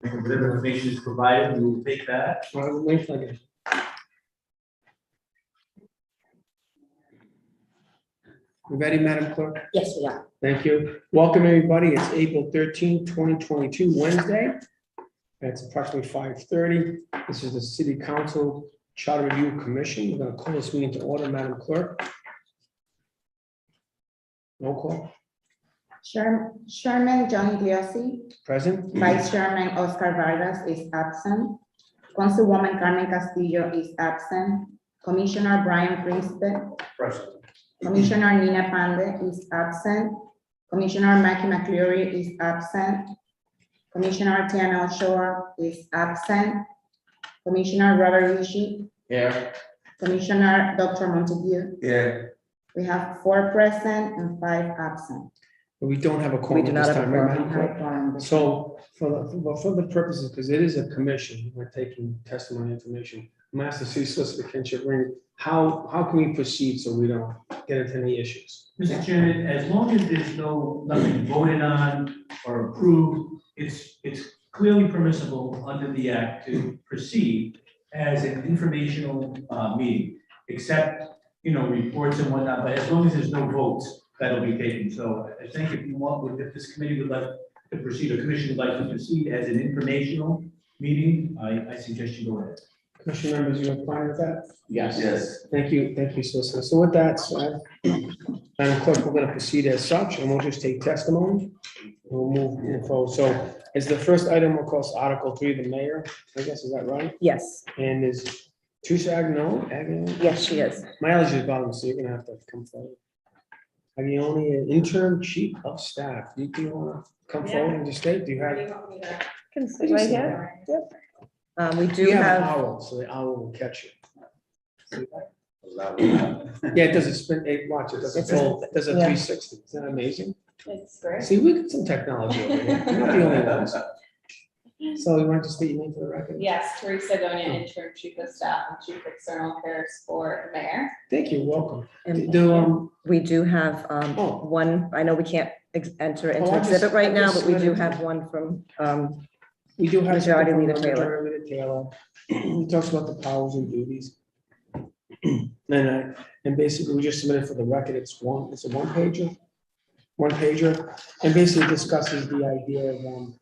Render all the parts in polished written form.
And whatever information is provided, we will take that. Wait for it. You ready, Madam Clerk? Yes, we are. Thank you. Welcome, everybody. It's April 13, 2022, Wednesday. It's approximately 5:30. This is the City Council Charter Review Commission. We're going to call this meeting to order, Madam Clerk. Roll call. Chairman John Gliosi, Present. Vice Chairman Oscar Vargas is absent. Councilwoman Carmen Castillo is absent. Commissioner Brian Priestley, Present. Commissioner Nina Pande is absent. Commissioner Mackie McCleary is absent. Commissioner Tiana Ochoa is absent. Commissioner Robert Rishi, Here. Commissioner Dr. Montague. Here. We have 4 present and 5 absent. We don't have a We quorum do at not this have a time, right, quorum. Madam Clerk? So for the purposes, because it is a commission, we're taking testimony information. Master City Solicitor Kinship Ring, how can we proceed so we don't get into any issues? Mr. Chairman, as long as there's nothing voted on or approved, it's clearly permissible under the act to proceed as an informational meeting, except, reports and whatnot, but as long as there's no votes, that'll be taken. So I think if this committee would like to proceed, or commission would like to proceed as an informational meeting, I suggest you go ahead. Commission members, you are fine with that? Yes. Thank you, Solicitor. So with that said, Madam Clerk, we're going to proceed as such, and we'll just take testimony. We'll move forward. So is the first item, of course, Article 3, the mayor, I guess, is that right? Yes, And is Teresa Agnone? yes, she is. My allergy is bothering me, so you're gonna have to come forward. Agnone, interim chief of staff. Do you want to come forward and just state, do you have? Can sit right here. Yep. We do You have an have, owl, so the owl will catch you. Yeah, it doesn't spin, watch, it does a It's full, it does a yeah. 360. Isn't that amazing? it's great. See, we got some technology over here. We're not the only ones. So you want to just state your name for the record? Yes, Teresa Gonia, interim chief of staff and chief external affairs for the mayor. Thank you, welcome. And Do, we do have Oh. one, I know we can't enter Oh, into I just- exhibit right I now, just but we do submitted- have one from, we do have. Majority something Leader from Taylor. Majority Leader Taylor. He talks about the powers and duties. And basically, we just submitted for the record, it's a one pager. And basically discusses the idea of,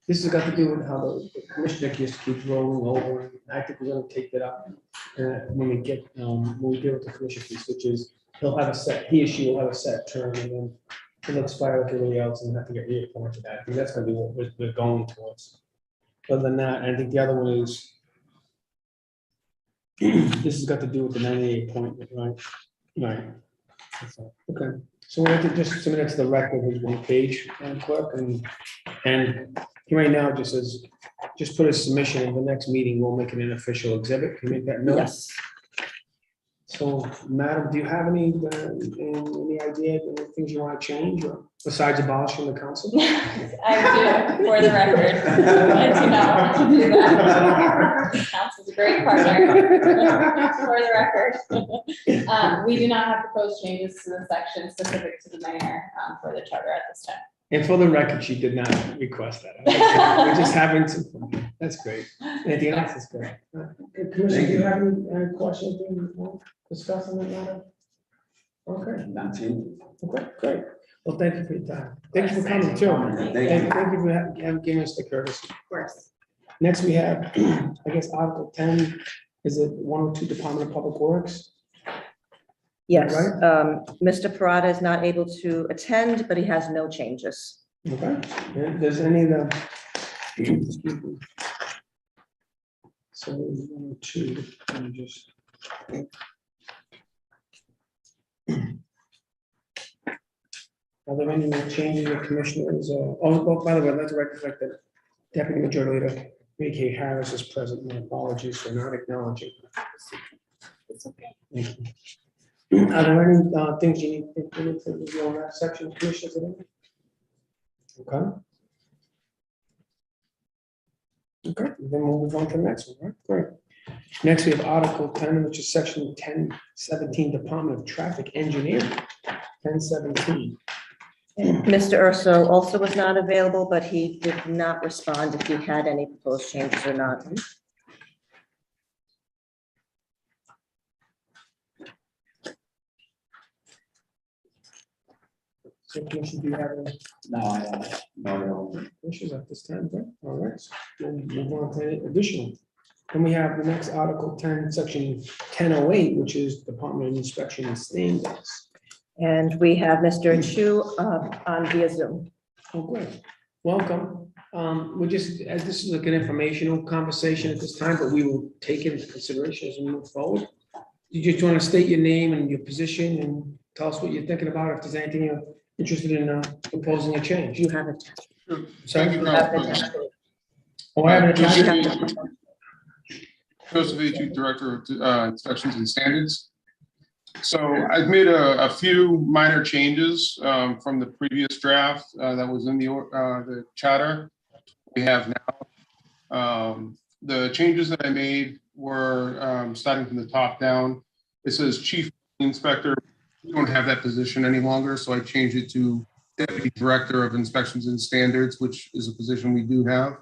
this has got to do with how the commissioner just keeps rolling over. I think we're gonna take that up when we get, when we deal with the commission piece, which is, he or she will have a set term, and then it'll expire like everybody else and have to get reappointed. I think that's gonna be what we're going towards. Other than that, I think the other one is, this has got to do with the 98 appointment, right? Right. That's all. Okay, so we'll have to just submit it to the record, there's one page, clerk, and he right now just says, just put a submission in the next meeting, we'll make it an official exhibit, can you make that note? yes. So, madam, do you have any idea, any things you want to change, or besides abolishing the council? I do, for the record. I do not want to do that. Council's a great partner, for the record. We do not have proposed changes to the section specific to the mayor for the charter at this time. And for the record, she did not request that. We're just having some fun. That's great. Anything else? That's great. Commissioner, do you have any questions, anything you want to discuss on that matter? Okay. Okay, great. Well, thank you for your time. Thank you for coming too. Thank you for giving us the courtesy. Of course. Next, we have, I guess, Article 10, is it 102 Department of Public Works? Yes, Right. Mr. Parada is not able to attend, but he has no changes. Okay, and there's any of the. Excuse me. So 102, let me just. Are there any more changes the commissioners, by the way, I'd like to recollect that Deputy Majority Leader V.K. Harris is present. My apologies for not acknowledging. It's okay. Thank you. Are there any things you need to review on that section, commissioners? Okay. Okay, then we'll move on to the next one, right? Great. Next, we have Article 10, which is Section 1017, Department of Traffic Engineering, 1017. Mr. Urso also was not available, but he did not respond if he had any proposed changes or not. So Commissioner, do you have any No, I don't. No. issues at this time? Okay, all right, we'll move on to additional. Then we have the next Article 10, Section 1008, which is Department of Inspection and Standards. And we have Mr. Chu on via Zoom. Oh, great. Welcome. We're just, as this is like an informational conversation at this time, but we will take it into consideration as we move forward. You just want to state your name and your position and tell us what you're thinking about, if there's anything you're interested in proposing a change. You have it. Sorry? Thank you, You have Council it. President. Oh, I have it. You have to- Joseph H. Director of Inspections and Standards. So I've made a few minor changes from the previous draft that was in the charter we have now. The changes that I made were starting from the top down. It says Chief Inspector. We don't have that position any longer, so I changed it to Deputy Director of Inspections and Standards, which is a position we do have.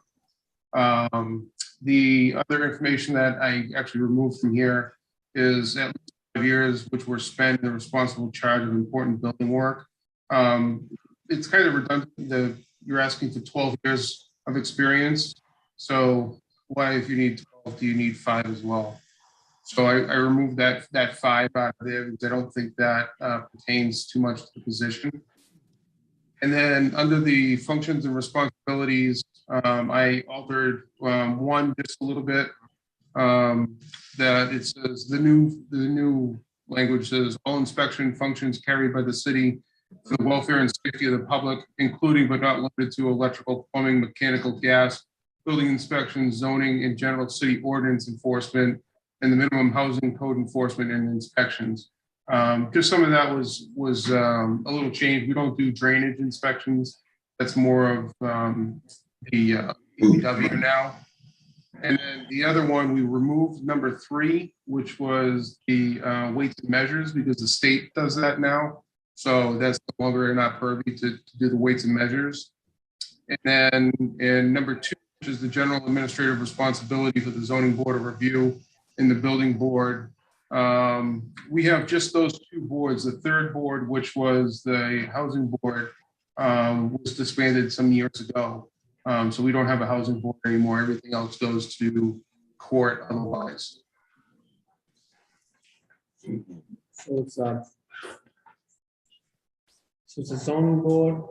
The other information that I actually removed from here is at least 5 years, which were spent in the responsible charge of important building work. It's kind of redundant. You're asking for 12 years of experience. So why, if you need 12, do you need 5 as well? So I removed that 5 out of there because I don't think that pertains too much to the position. And then under the functions and responsibilities, I altered one just a little bit. That it says the new language says all inspection functions carried by the city for the welfare and safety of the public, including but not limited to electrical, plumbing, mechanical, gas, building inspection, zoning, and general city ordinance enforcement, and the minimum housing code enforcement and inspections. Just some of that was a little change. We don't do drainage inspections. That's more of the EPW now. And then the other one, we removed number 3, which was the weights and measures, because the state does that now. So that's no longer in our purview to do the weights and measures. And then in number 2, which is the general administrative responsibility for the zoning board of review and the building board. We have just those 2 boards. The third board, which was the housing board, was disbanded some years ago. So we don't have a housing board anymore. Everything else goes to court otherwise. So it's a zoning board,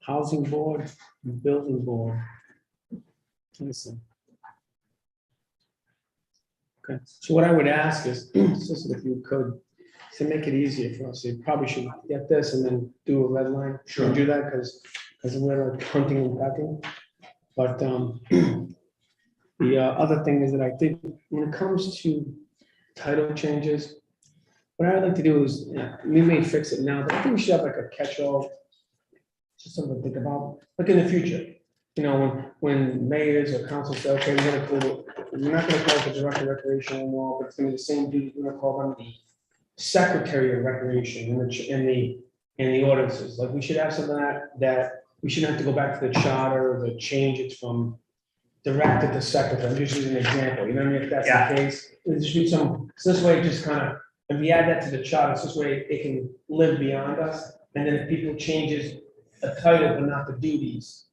housing board, and building board. Listen. Okay, so what I would ask is, just if you could, to make it easier for us, you probably should get this and then do a red line. Sure. Do that because we're like hunting and pecking. But the other thing is that I think when it comes to title changes, what I'd like to do is, we may fix it now, but I think we should have like a catch-all, just something to think about, like in the future. You know, when mayors or council say, okay, we're not gonna call it the director of recreation anymore, but it's gonna be the same duty, we're gonna call them the secretary of recreation in the ordinances. Like, we should have something that we shouldn't have to go back to the charter or to change it from director to secretary. I'm just using an example, you know what I mean? If that's the case, there should be some, so this way it just kind of, if we add that to the charter, so this way it can live beyond us. And then if people changes a title but not the duties,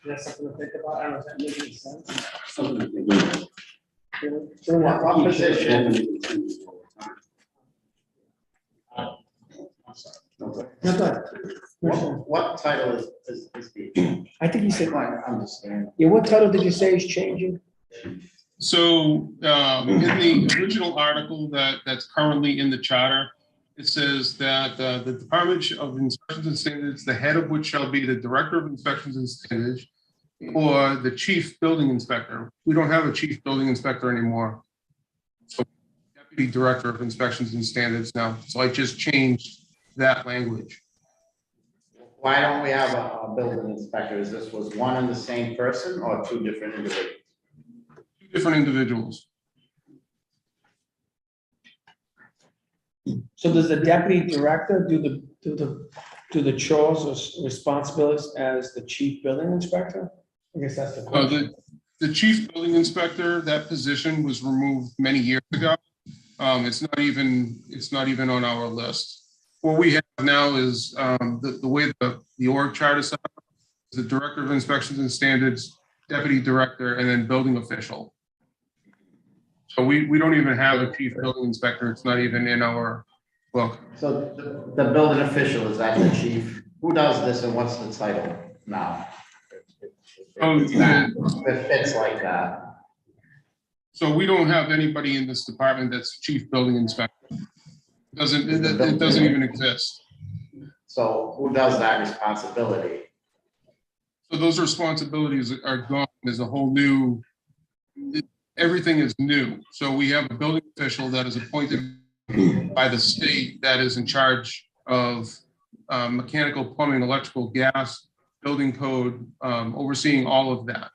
that's something to think about. I don't know if that makes any sense. What position? What title is the? I think you said, I understand. yeah, what title did you say is changing? So in the original article that's currently in the charter, it says that the Department of Inspections and Standards, the head of which shall be the Director of Inspections and Standards, or the Chief Building Inspector. We don't have a Chief Building Inspector anymore. So Deputy Director of Inspections and Standards now. So I just changed that language. Why don't we have a building inspector? Is this was one and the same person or 2 different individuals? 2 different individuals. So does the deputy director do the do the chores or responsibilities as the chief building inspector? I guess that's the question. The chief building inspector, that position was removed many years ago. It's not even on our list. What we have now is the way the org chart is set up, is the director of inspections and standards, deputy director, and then building official. So we don't even have a chief building inspector. It's not even in our book. So the building official, is that the chief? Who does this and what's the title now? It fits like that. So we don't have anybody in this department that's chief building inspector. It doesn't even exist. So who does that responsibility? So those responsibilities are gone. There's a whole new, everything is new. So we have a building official that is appointed by the state that is in charge of mechanical, plumbing, electrical, gas, building code, overseeing all of that.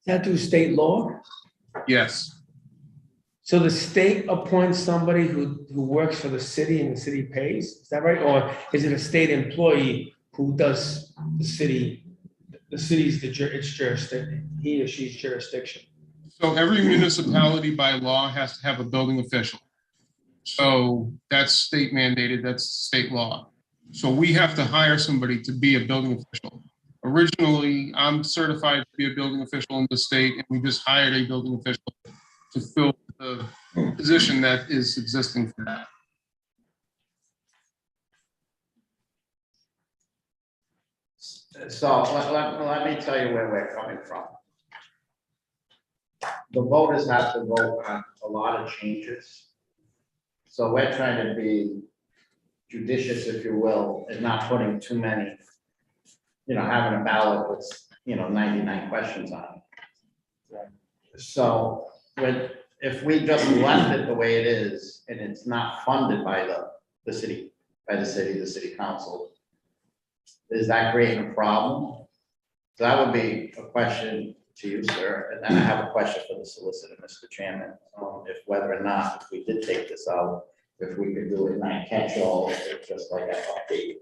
Is that through state law? Yes. So the state appoints somebody who works for the city and the city pays? Is that right? Or is it a state employee who does the city? The city's its jurisdiction, he or she's jurisdiction. So every municipality by law has to have a building official. So that's state mandated, that's state law. So we have to hire somebody to be a building official. Originally, I'm certified to be a building official in the state, and we just hired a building official to fill the position that is existing for that. So let me tell you where we're coming from. The voters have to vote on a lot of changes. So we're trying to be judicious, if you will, and not putting too many, having a ballot with, 99 questions on it. So if we just left it the way it is, and it's not funded by the city council, is that creating a problem? So that would be a question to you, sir. And then I have a question for the solicitor, Mr. Chairman, if whether or not, if we did take this out, if we could do it not catch-all, just like I update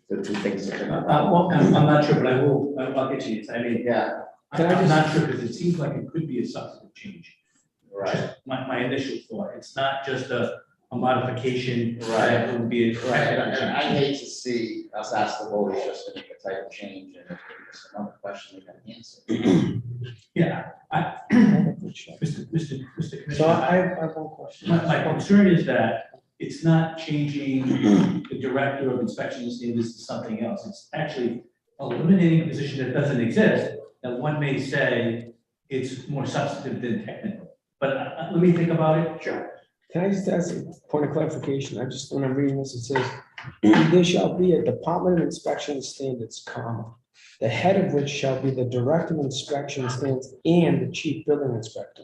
the two things that are. Well, I'm not sure, but I'll get you. I mean, Yeah, I'm not sure because it seems like it could be a substantive change. right. My initial thought, it's not just a modification. Right. That would be a Right, and technical I change. hate to see us ask the voters just to make a type of change, and if there's another question they can answer. Yeah, Mr. So Commissioner, I have one question. my concern is that it's not changing the director of inspection and standards to something else. It's actually eliminating a position that doesn't exist, that one may say it's more substantive than technical. But let me think about it. Sure. Can I just ask a point of clarification? When I'm reading this, it says, there shall be a Department of Inspection and Standards, comma, the head of which shall be the Director of Inspection and Standards and the Chief Building Inspector.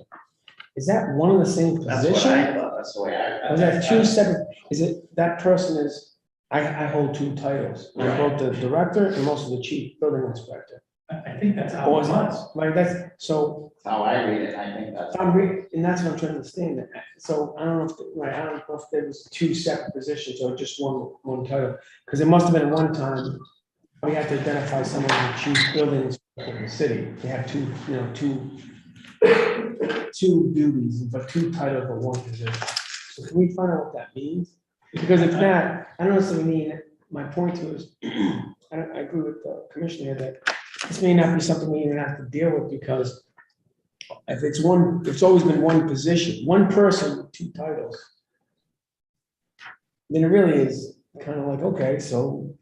Is that one and the same That's what position? I thought, that's the way I. Or is that two separate, is it, that person is, I hold two titles. I hold the Director and also the Chief Building Inspector. I think that's how Or it is was. that, like, that's, so, That's how I read it, I think that's. and that's what I'm trying to understand. So I don't know I don't know if there was two separate positions or just one title. Because it must have been one time, we had to identify someone in the chief building inspector in the city. They have two duties, but two titles for one position. So can we find out what that means? Because if not, I don't necessarily mean, my point to is, I agree with the commissioner that this may not be something we even have to deal with, because if it's always been one position, one person with two titles, then it really is kind of like, okay, so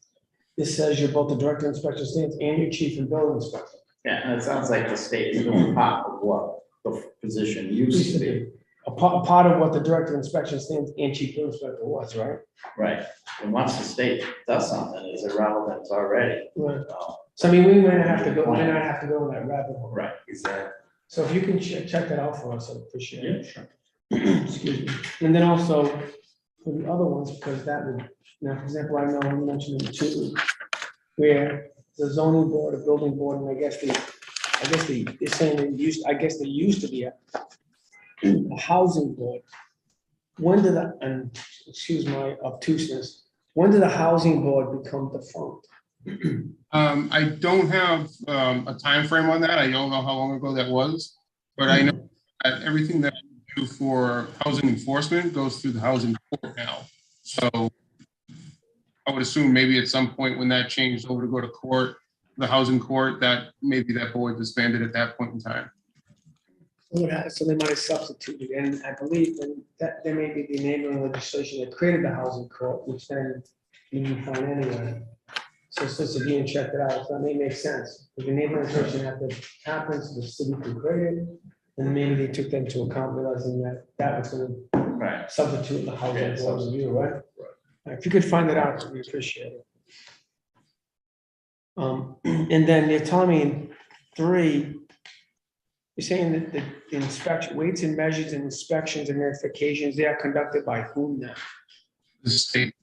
this says you're both the director of inspection standards and your chief and building inspector. Yeah, and it sounds like the state is doing part of what the position used to be. A part of what the director of inspection standards and chief building inspector was, right? Right, and once the state does something, it's irrelevant already. Right. So I mean, we might not have to go in that rabbit hole. Right, exactly. So if you can check that out for us, I'd appreciate it. Yeah, sure. Excuse me. And then also for the other ones, because that would, for example, I know you mentioned in two, where the zoning board, a building board, and I guess they're saying they used to be a housing board. When did that, and excuse my obtuseness, When did the housing board become defunct? I don't have a time frame on that. I don't know how long ago that was, but I know that everything that we do for housing enforcement goes through the housing court now. So I would assume maybe at some point when that changed over to go to court, the housing court, that maybe that board disbanded at that point in time. So they might have substituted, and I believe that there may be the enabling legislation that created the housing court, which then you can find anyway. So since it's being checked it out, so that may make sense. If the enabling legislation had to happen, so the city could create it, and maybe they took that into account, realizing that that was gonna Right. substitute the housing Yeah, board review, right? If you could find that out, we appreciate it. And then you're telling me in 3, you're saying that the inspection, weights and measures and inspections and verifications, they are conducted by whom now? The state,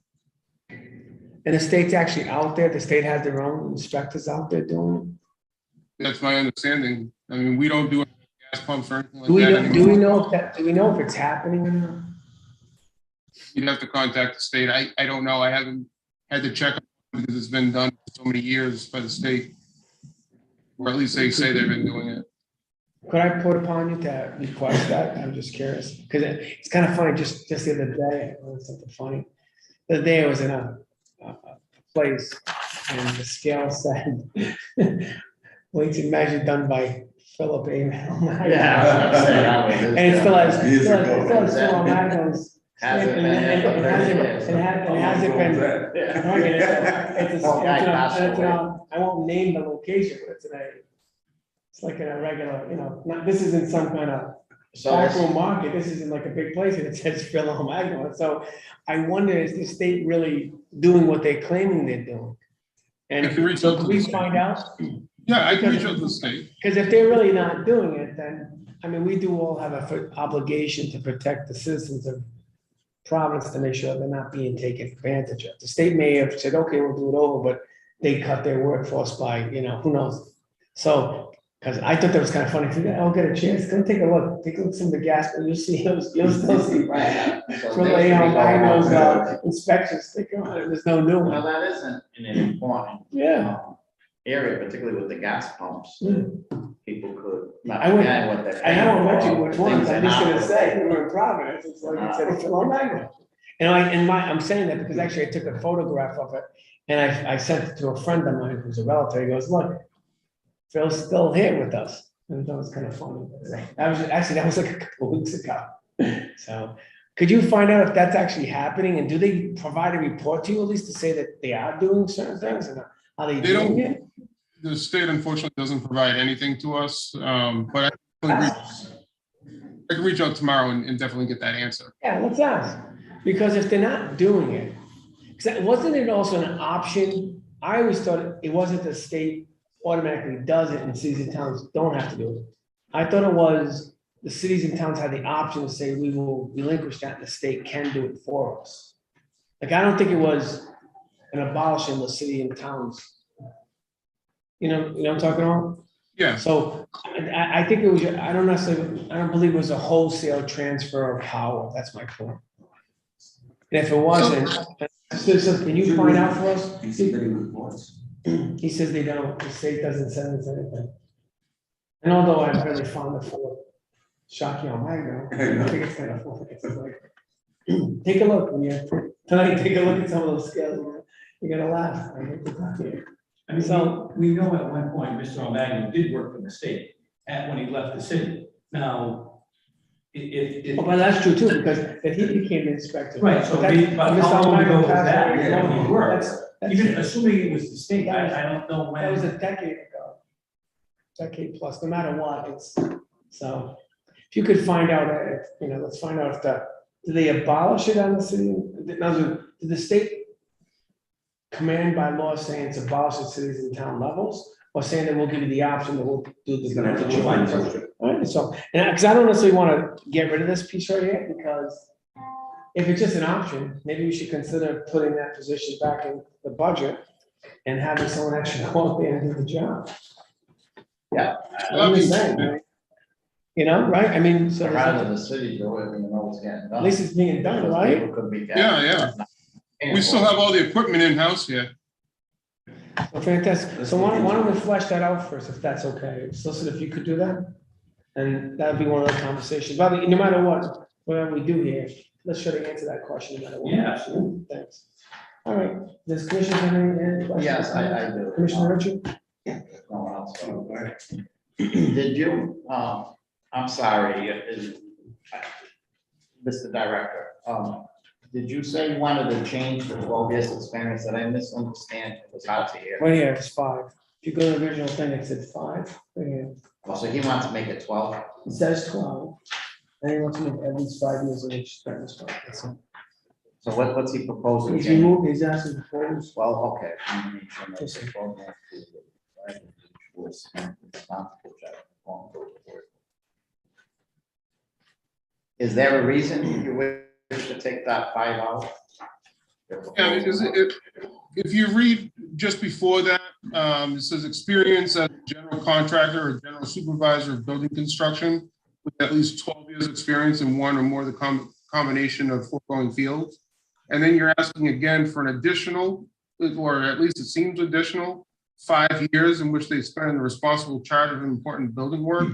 And the state's actually out there, the state has their own inspectors out there doing that's my understanding. I mean, we don't do gas pumps or anything it? like Do we that know, anymore. do we know if it's happening or not? You'd have to contact the state. I don't know. I haven't had to check because it's been done for so many years by the state. Or at least they say they've been doing it. Could I put upon you to request that? I'm just curious, because it's kind of funny, just the other day, I learned something funny. The other day I was in a place and the scale said, weights and measures done by Philip A. Yeah. And it still has, Years still ago. has Phil Magnum's Hasn't stamp, and been. it hasn't been. It's I won't name the location, but it's like in a regular, this isn't some kind of So back this- room market, this isn't like a big place, and it says Phil Magno, so I wonder, is the state really doing what they're claiming they're doing? I can And reach so out to can the we state. find out? Yeah, I can reach out to the state. Because if they're really not doing it, then, I mean, we do all have an obligation to protect the citizens of Providence to make sure they're not being taken advantage of. The state may have said, okay, we'll do it over, but they cut their workforce by, who knows? So, because I thought that was kind of funny, if you don't get a chance, go take a look at some of the gas, but you'll still see, right? So From they should be going on to- inspections, stick on it, there's no new Well, one. that isn't an important Yeah. area, particularly with the gas pumps. People could not I went- forget what they're. I haven't paying mentioned for, which the ones, things I'm they're just gonna not say, doing. we're in Providence, it's like I said, it's a long night. I'm saying that because actually I took a photograph of it, and I sent it to a friend of mine who's a relative, he goes, look, Phil's still here with us, and that was kind of funny. That was like a couple of weeks ago, so. Could you find out if that's actually happening, and do they provide a report to you at least to say that they are doing certain things, and how they They doing don't- it? The state unfortunately doesn't provide anything to us, but I can reach out tomorrow and definitely get that answer. Yeah, let's ask, because if they're not doing it, because wasn't it also an option? I always thought it wasn't the state automatically does it and cities and towns don't have to do it. I thought it was the cities and towns had the option to say, we will relinquish that, and the state can do it for us. Like, I don't think it was an abolishing the city and towns. You know what I'm talking about? Yeah, So I think it was, I don't believe it was a wholesale transfer of power. That's my point. And if it wasn't, so can you find out for us? He says they don't, the state doesn't send us anything. And although I'm really fond of Fort Shockey on Magno, I think it's kind of funny. It's like, take a look when tonight, take a look at some of those scales. You're gonna laugh. I think it's not here. I mean, So- we know at one point, Mr. O'Magnon did work for the state, when he left the city. Now, if. Oh, but that's true too, because if he became the inspector. Right, so But we, but Mr. how long ago was O'Magnon that? passed away. Yeah, he worked. That's- Even assuming it was the state, I don't know That was when. a decade ago. Decade plus, no matter what, so, if you could find out, let's find out if do they abolish it on the city? Now, did the state command by law saying it's abolished at cities and town levels? Or saying that we'll give you the option that we'll do the. All right, so, and because I don't necessarily want to get rid of this piece right here, because if it's just an option, maybe we should consider putting that position back in the budget and having someone actually go out there and do the job. Yeah. I'm just saying, right? Right? I mean, so Rather the city do it, you know what's getting done. at least it's being done, Because right? people could be. Yeah, yeah. We still have all the equipment in-house here. Fantastic. So why don't we flesh that out first, if that's okay? Solicitor, if you could do that? And that'd be one of the conversations. Bobby, no matter what, whatever we do here, let's try to answer that question no matter what. Yeah, absolutely. Thanks. All right, does Commissioner have any questions? Yes, I do. Commissioner Richard? No one else, so. Did you, I'm sorry, Mr. Director, did you say you wanted to change the 12 years experience? Did I misunderstand? It was hard to hear. Right here, it's 5. If you go to the original thing, it said 5. Right here. Oh, so he wants to make it 12? It says 12. And he wants to make at least 5 years of each spent this one. That's it. So what's he proposing? He's removed, he's asking to propose. Well, okay. I'm gonna make sure that Yes, sir. the 12 months is the right, was responsible check. Is there a reason you wish to take that 5 out? Yeah, because if you read just before that, it says experience as a general contractor or general supervisor of building construction with at least 12 years experience in one or more of the combination of foregoing fields. And then you're asking again for an additional, or at least it seems additional, 5 years in which they spend in the responsible charge of important building work.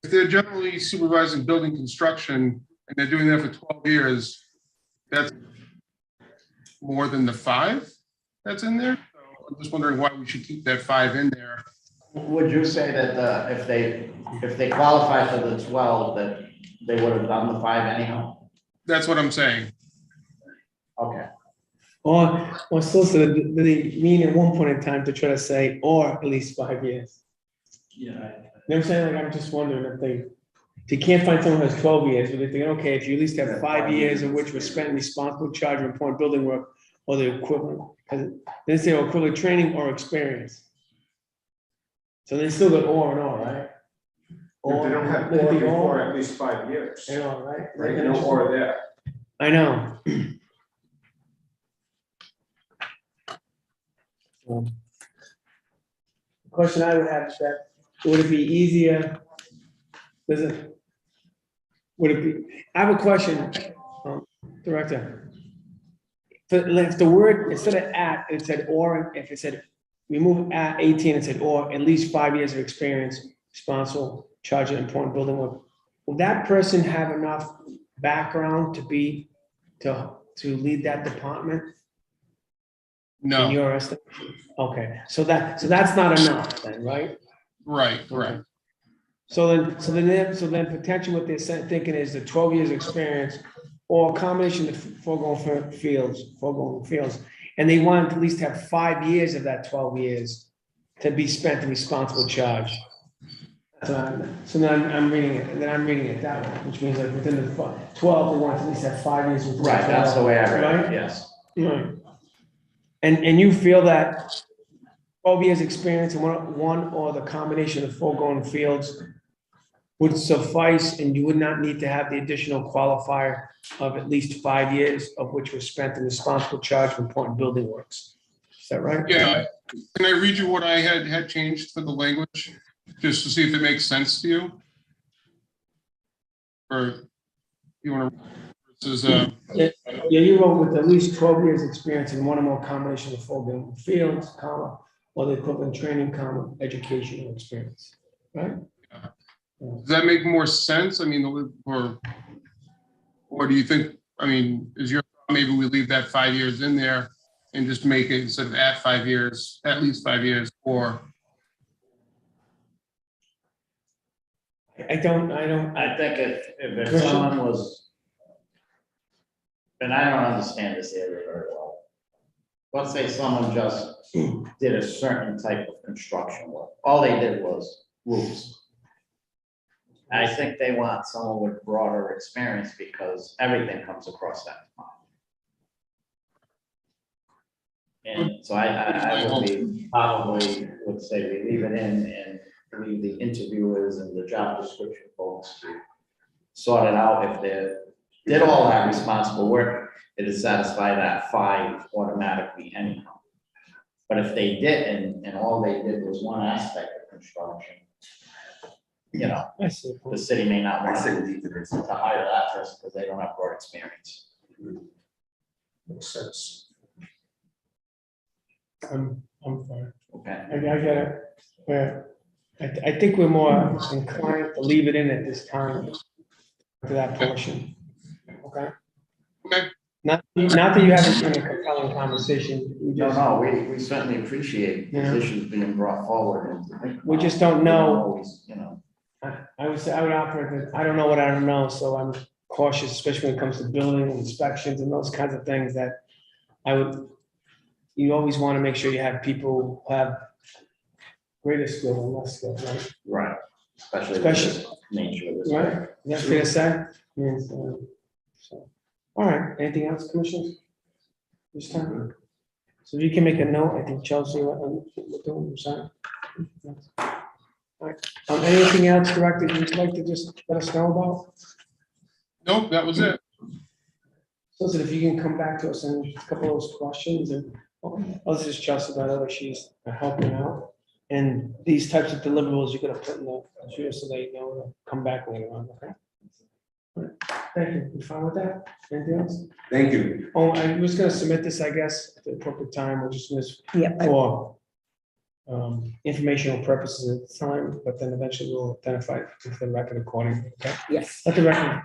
If they're generally supervising building construction and they're doing that for 12 years, that's more than the 5 that's in there. So I'm just wondering why we should keep that 5 in there. Would you say that if they qualify for the 12, that they would have done the 5 anyhow? That's what I'm saying. Okay. Or solicitor, did they mean at one point in time to try to say, or at least 5 years? Yeah. You know what I'm saying? Like, I'm just wondering if you can't find someone who has 12 years, but they think, okay, if you at least have 5 years in which was spent responsible charge of important building work or the equivalent, because they say equivalent training or experience. So they still got or and or, right? If they don't have Look at or the before at least 5 years, and or, right? right, no or there. I know. The question I would have is that, would it be easier? Would it be, I have a question, Director. If the word, instead of at, it said or, if it said, remove at 18, it said or, at least 5 years of experience, responsible, charge of important building work. Will that person have enough background to lead that department? In No, your estimation? Okay, so that's not enough then, right? right, correct. So then potentially what they're thinking is the 12 years experience or a combination of foregoing fields. And they want to at least have 5 years of that 12 years to be spent in responsible charge. So then I'm reading it that way, which means like within the 12, they want to at least have 5 years. within Right, that's the way I read Right? it, yes. Right. And you feel that 12 years experience in one or the combination of foregoing fields would suffice, and you would not need to have the additional qualifier of at least 5 years of which was spent in responsible charge of important building works. Is that right? Yeah, can I read you what I had changed for the language, just to see if it makes sense to you? Or you want to, this is, Yeah, you wrote with at least 12 years experience in one or more combination of foregoing fields, comma, or the equivalent training, comma, educational experience, right? does that make more sense? I mean, or do you think, I mean, is your, maybe we leave that 5 years in there and just make it instead of at 5 years, at least 5 years, or? I don't, I think if someone was, and I don't understand this area very well. Let's say someone just did a certain type of construction work. All they did was roofs. I think they want someone with broader experience because everything comes across that line. And so I would be, probably would say we leave it in and leave the interviewers and the job description folks to sort it out. If they did all that responsible work, it'd satisfy that 5 automatically anyhow. But if they didn't, and all they did was one aspect of construction, you know, I see. the city may not want to hire that person because they don't have broad experience. Makes sense. I'm fine. Okay. I get it. Yeah. I think we're more inclined to leave it in at this time to that portion. Okay? Okay. Not that you haven't been a compelling conversation. No, we certainly appreciate Yeah. these issues being brought forward and to think We about. just don't We know. always, you know, I would say, I would offer that, I don't know what I don't know, so I'm cautious, especially when it comes to building inspections and those kinds of things that you always want to make sure you have people who have greater skill and less skill, right? right, especially Especially- the nature of this. Right, that's fair to say? Yes, so, all right, anything else, commissioners? This time? So if you can make a note, I think Chelsea, what we're doing, I'm sorry. All right, anything else, Director, you'd like to just let us know about? Nope, that was it. So if you can come back to us on a couple of those questions and, oh, this is Chelsea, by the way, she's helping out. And these types of deliverables you're gonna put in the computer so they know to come back later on, okay? All right, thank you. You fine with that? Anything else? Thank you. Oh, I was gonna submit this, I guess, at the appropriate time, we'll just miss Yeah, for informational purposes at the time, but then eventually we'll identify it into the record accordingly, okay? yes. Let the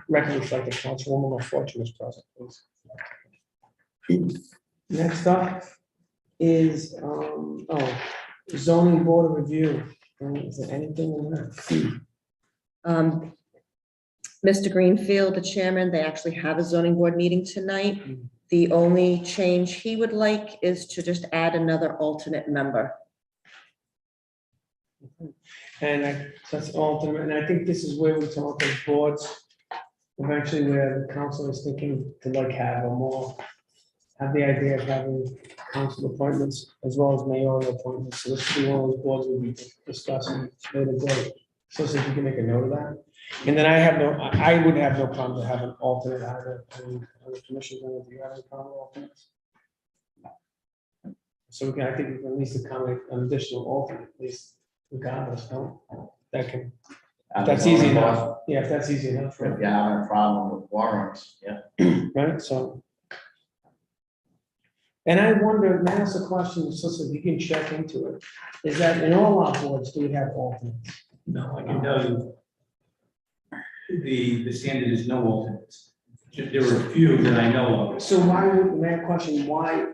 record reflect the councilwoman or fortune is present, please. Next up is, zoning board of review. Is there anything in there? Mr. Greenfield, the chairman, they actually have a zoning board meeting tonight. The only change he would like is to just add another alternate member. And that's ultimate, and I think this is where we talk as boards, eventually where the council is thinking to like have the idea of having council appointments as well as mayoral appointments. So this will be one of those boards we'll be discussing later today. So if you can make a note of that. And then I would have no problem to have an alternate either. On the commission, do you have any problem with alternates? So I think we can at least accommodate an additional alternate, at least regardless, no? That can, that's easy enough. Yeah, if that's easy enough, If you're having a problem with warrants, yeah. right, so. And I wonder, may I ask a question, so you can check into it, is that in all our boards, do we have alternates? No, I can tell you, the standard is no alternates. There were a few that I know of. So why would, may I question, why,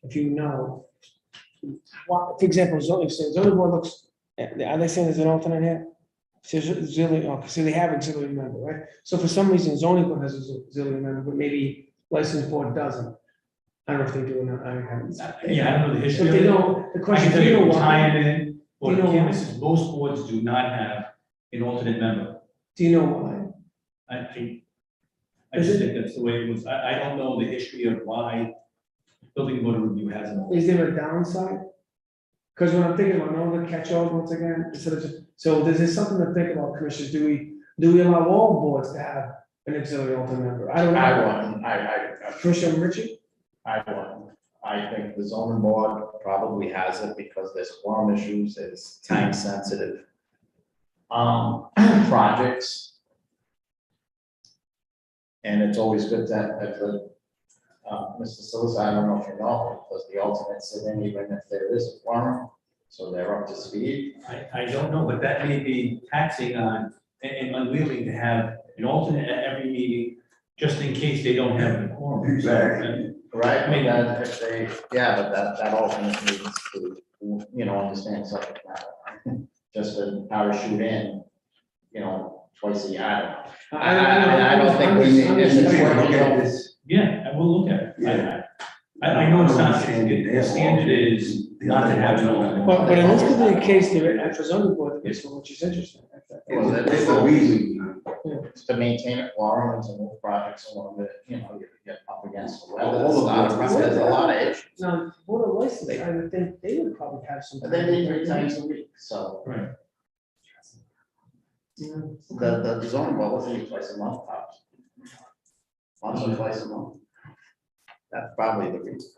if you know, why, for example, zoning board looks, are they saying there's an alternate here? Says auxiliary, okay, so they have auxiliary member, right? So for some reason zoning board has a auxiliary member, but maybe licensed board doesn't. I don't know if they do or not, I haven't. Yeah, I don't know the history But of they it. know, the I question, can do tell you know you, why? time in, or Do you know canvases, most boards do not have an alternate member. Do you know why? I just think that's the way it was. I don't know the history of why building board of review has an alternate. Is there a downside? Because when I'm thinking about all the catch-alls once again, instead of just, so there's something to think about, commissioners, do we allow all boards to have an auxiliary alternate member? I don't know. I wouldn't, Commissioner Ritchie? I wouldn't. I think the zoning board probably has it because there's quorum issues, it's time sensitive. Projects. And it's always good that, Mr. Sills, I don't know if you know, because the alternates sit in even if there is a quorum, so they're up to speed. I don't know, but that may be taxing on and unwilling to have an alternate at every meeting, just in case they don't have a quorum. Exactly. Right, I mean, that if they, yeah, but that alternate needs to, you know, understand subject matter. Just to parachute in, you know, twice a year, I don't think we need. Yeah, I will look at it. I know it's not, the standard is not to have an alternate. But in this particular case, there, for zoning board, this one, which is interesting. Well, that's the reason. To maintain a quorum and to move projects along that, you know, you get up against the weather, there's a lot of issues. Now, board of license, I would think they would probably have some. But they meet 3 times a week, so Right. Yeah. the zoning board, what's it, twice a month, perhaps? Once or twice a month. That's probably the reason.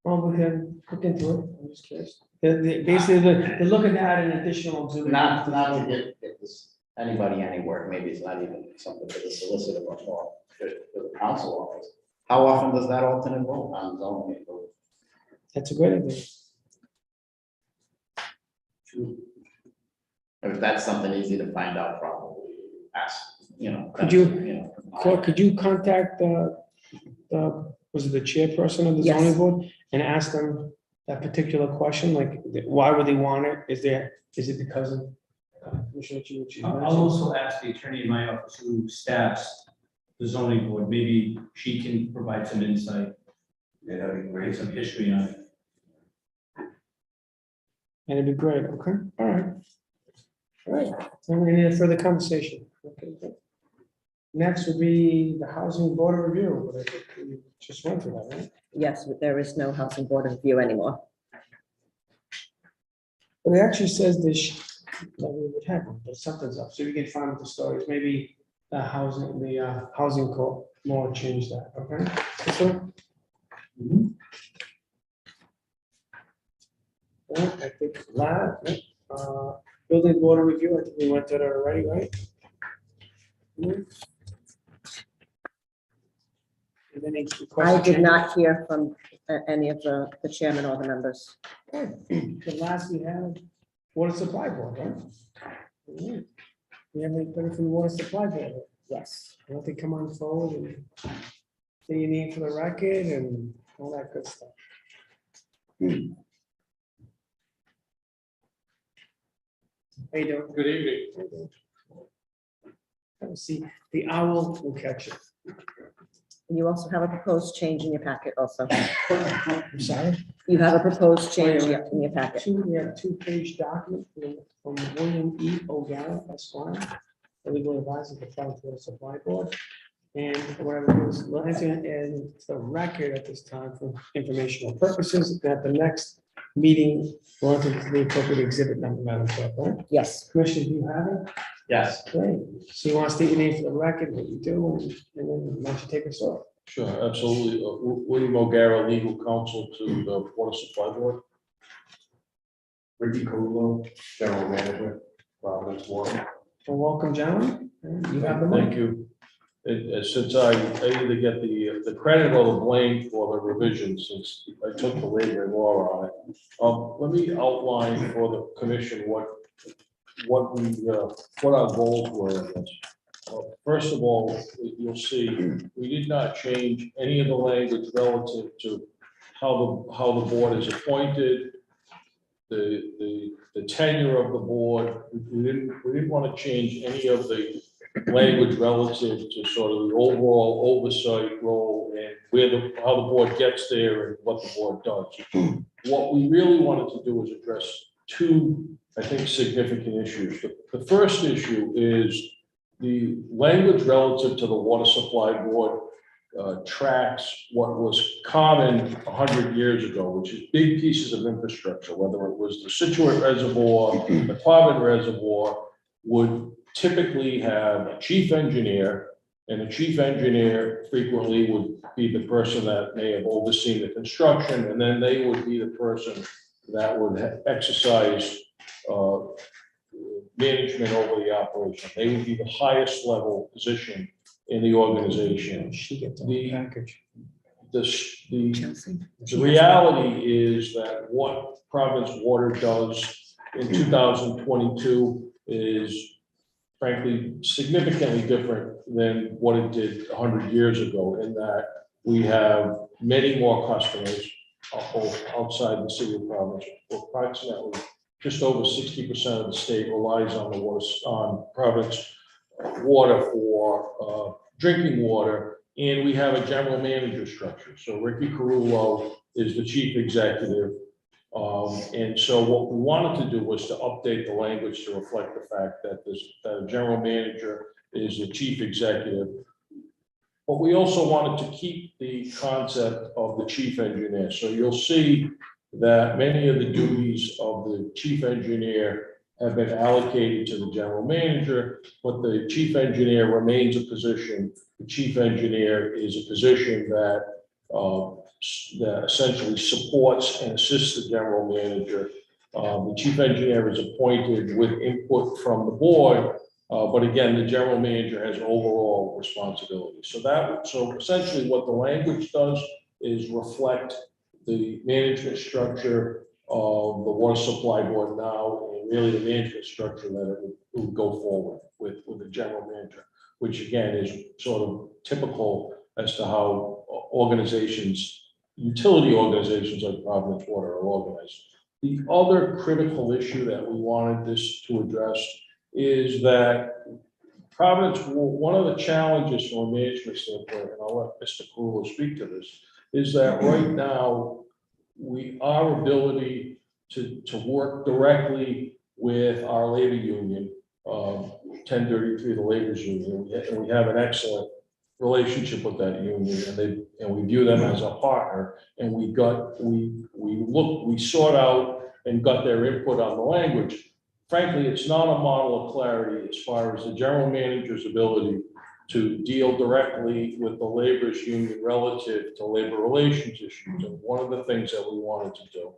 Well, we can look into it, I'm just curious. Basically, they're looking at an additional auxiliary. Not to get this, anybody anywhere, maybe it's not even something for the solicitor, but more for the council office. How often does that alternate vote on zoning? That's a great idea. If that's something easy to find out, probably ask, Could you- know. Clark, could you contact was it the chairperson of the Yes. zoning board and ask them that particular question, like, why would they want it? Is it because of Commissioner Chiucci I'll mentioned? also ask the attorney in my office who staffs the zoning board, maybe she can provide some insight. Yeah, that'd be great. Some history on it. And it'd be great, okay, all right. All right, so any further conversation? Okay, good. Next would be the housing board of review, but I think we just went through that, right? Yes, there is no housing board of review anymore. But it actually says this, that we would have one, but something's up, so we can find the stories, maybe the housing code law changed that, okay? This one? Well, I think building board of review, I think we went through that already, right? And then any I did questions? not hear from any of the chairman or the members. The last we had, water supply board, right? Yeah. We have anybody from the water supply board? Yes. I want to come on forward and say your name for the record and all that good stuff. How you doing? Good evening. Let's see, the owl will catch it. And you also have a proposed change in your packet also. I'm sorry. You have a proposed change in your packet. We have a two-page document from William E. O'Gara, Esquire, the legal advisor of the Providence Water Supply Board. And what I will do is we'll enter it in the record at this time for informational purposes. At the next meeting, we'll enter the appropriate exhibit number, Madam Clerk, right? Yes. Commissioner, do you have it? Yes, Great. So you want to state your name for the record, what you do, and then why don't you take us off? Sure, absolutely. William O'Gara, legal counsel to the Water Supply Board. Ricky Carullo, General Manager, Providence Water. Well, welcome, gentlemen. You have the Thank mic. you. Since I either get the credit or the blame for the revision, since I took the laboring law on it. Let me outline for the commission what our goals were in this. First of all, you'll see, we did not change any of the language relative to how the board is appointed, the tenure of the board. We didn't want to change any of the language relative to sort of the overall oversight role and how the board gets there and what the board does. What we really wanted to do is address two, I think, significant issues. The first issue is the language relative to the water supply board tracks what was common 100 years ago, which is big pieces of infrastructure, whether it was the Situate Reservoir, the Quabbin Reservoir, would typically have a chief engineer, and the chief engineer frequently would be the person that may have overseen the construction, and then they would be the person that would exercise management over the operation. They would be the highest level position in the organization. She gets on The- the package. The reality is that what Providence Water does in 2022 is frankly significantly different than what it did 100 years ago, in that we have many more customers outside the city of Providence. Approximately just over 60% of the state relies on on Providence water for drinking water, and we have a general manager structure. So Ricky Carullo is the chief executive. And so what we wanted to do was to update the language to reflect the fact that that a general manager is the chief executive. But we also wanted to keep the concept of the chief engineer. So you'll see that many of the duties of the chief engineer have been allocated to the general manager, but the chief engineer remains a position. The chief engineer is a position that essentially supports and assists the general manager. The chief engineer is appointed with input from the board, But again, the general manager has overall responsibility. So essentially what the language does is reflect the management structure of the water supply board now, and really the management structure that it would go forward with the general manager, which again is sort of typical as to how organizations, utility organizations like Providence Water are organized. The other critical issue that we wanted this to address is that Providence, one of the challenges from a management standpoint, and I'll let Mr. Krull speak to this, is that right now, our ability to work directly with our labor union, 1033, the labor's union, and we have an excellent relationship with that union, and we view them as a partner, and we sought out and got their input on the language. Frankly, it's not a model of clarity as far as the general manager's ability to deal directly with the labor's union relative to labor relations issues. And one of the things that we wanted to do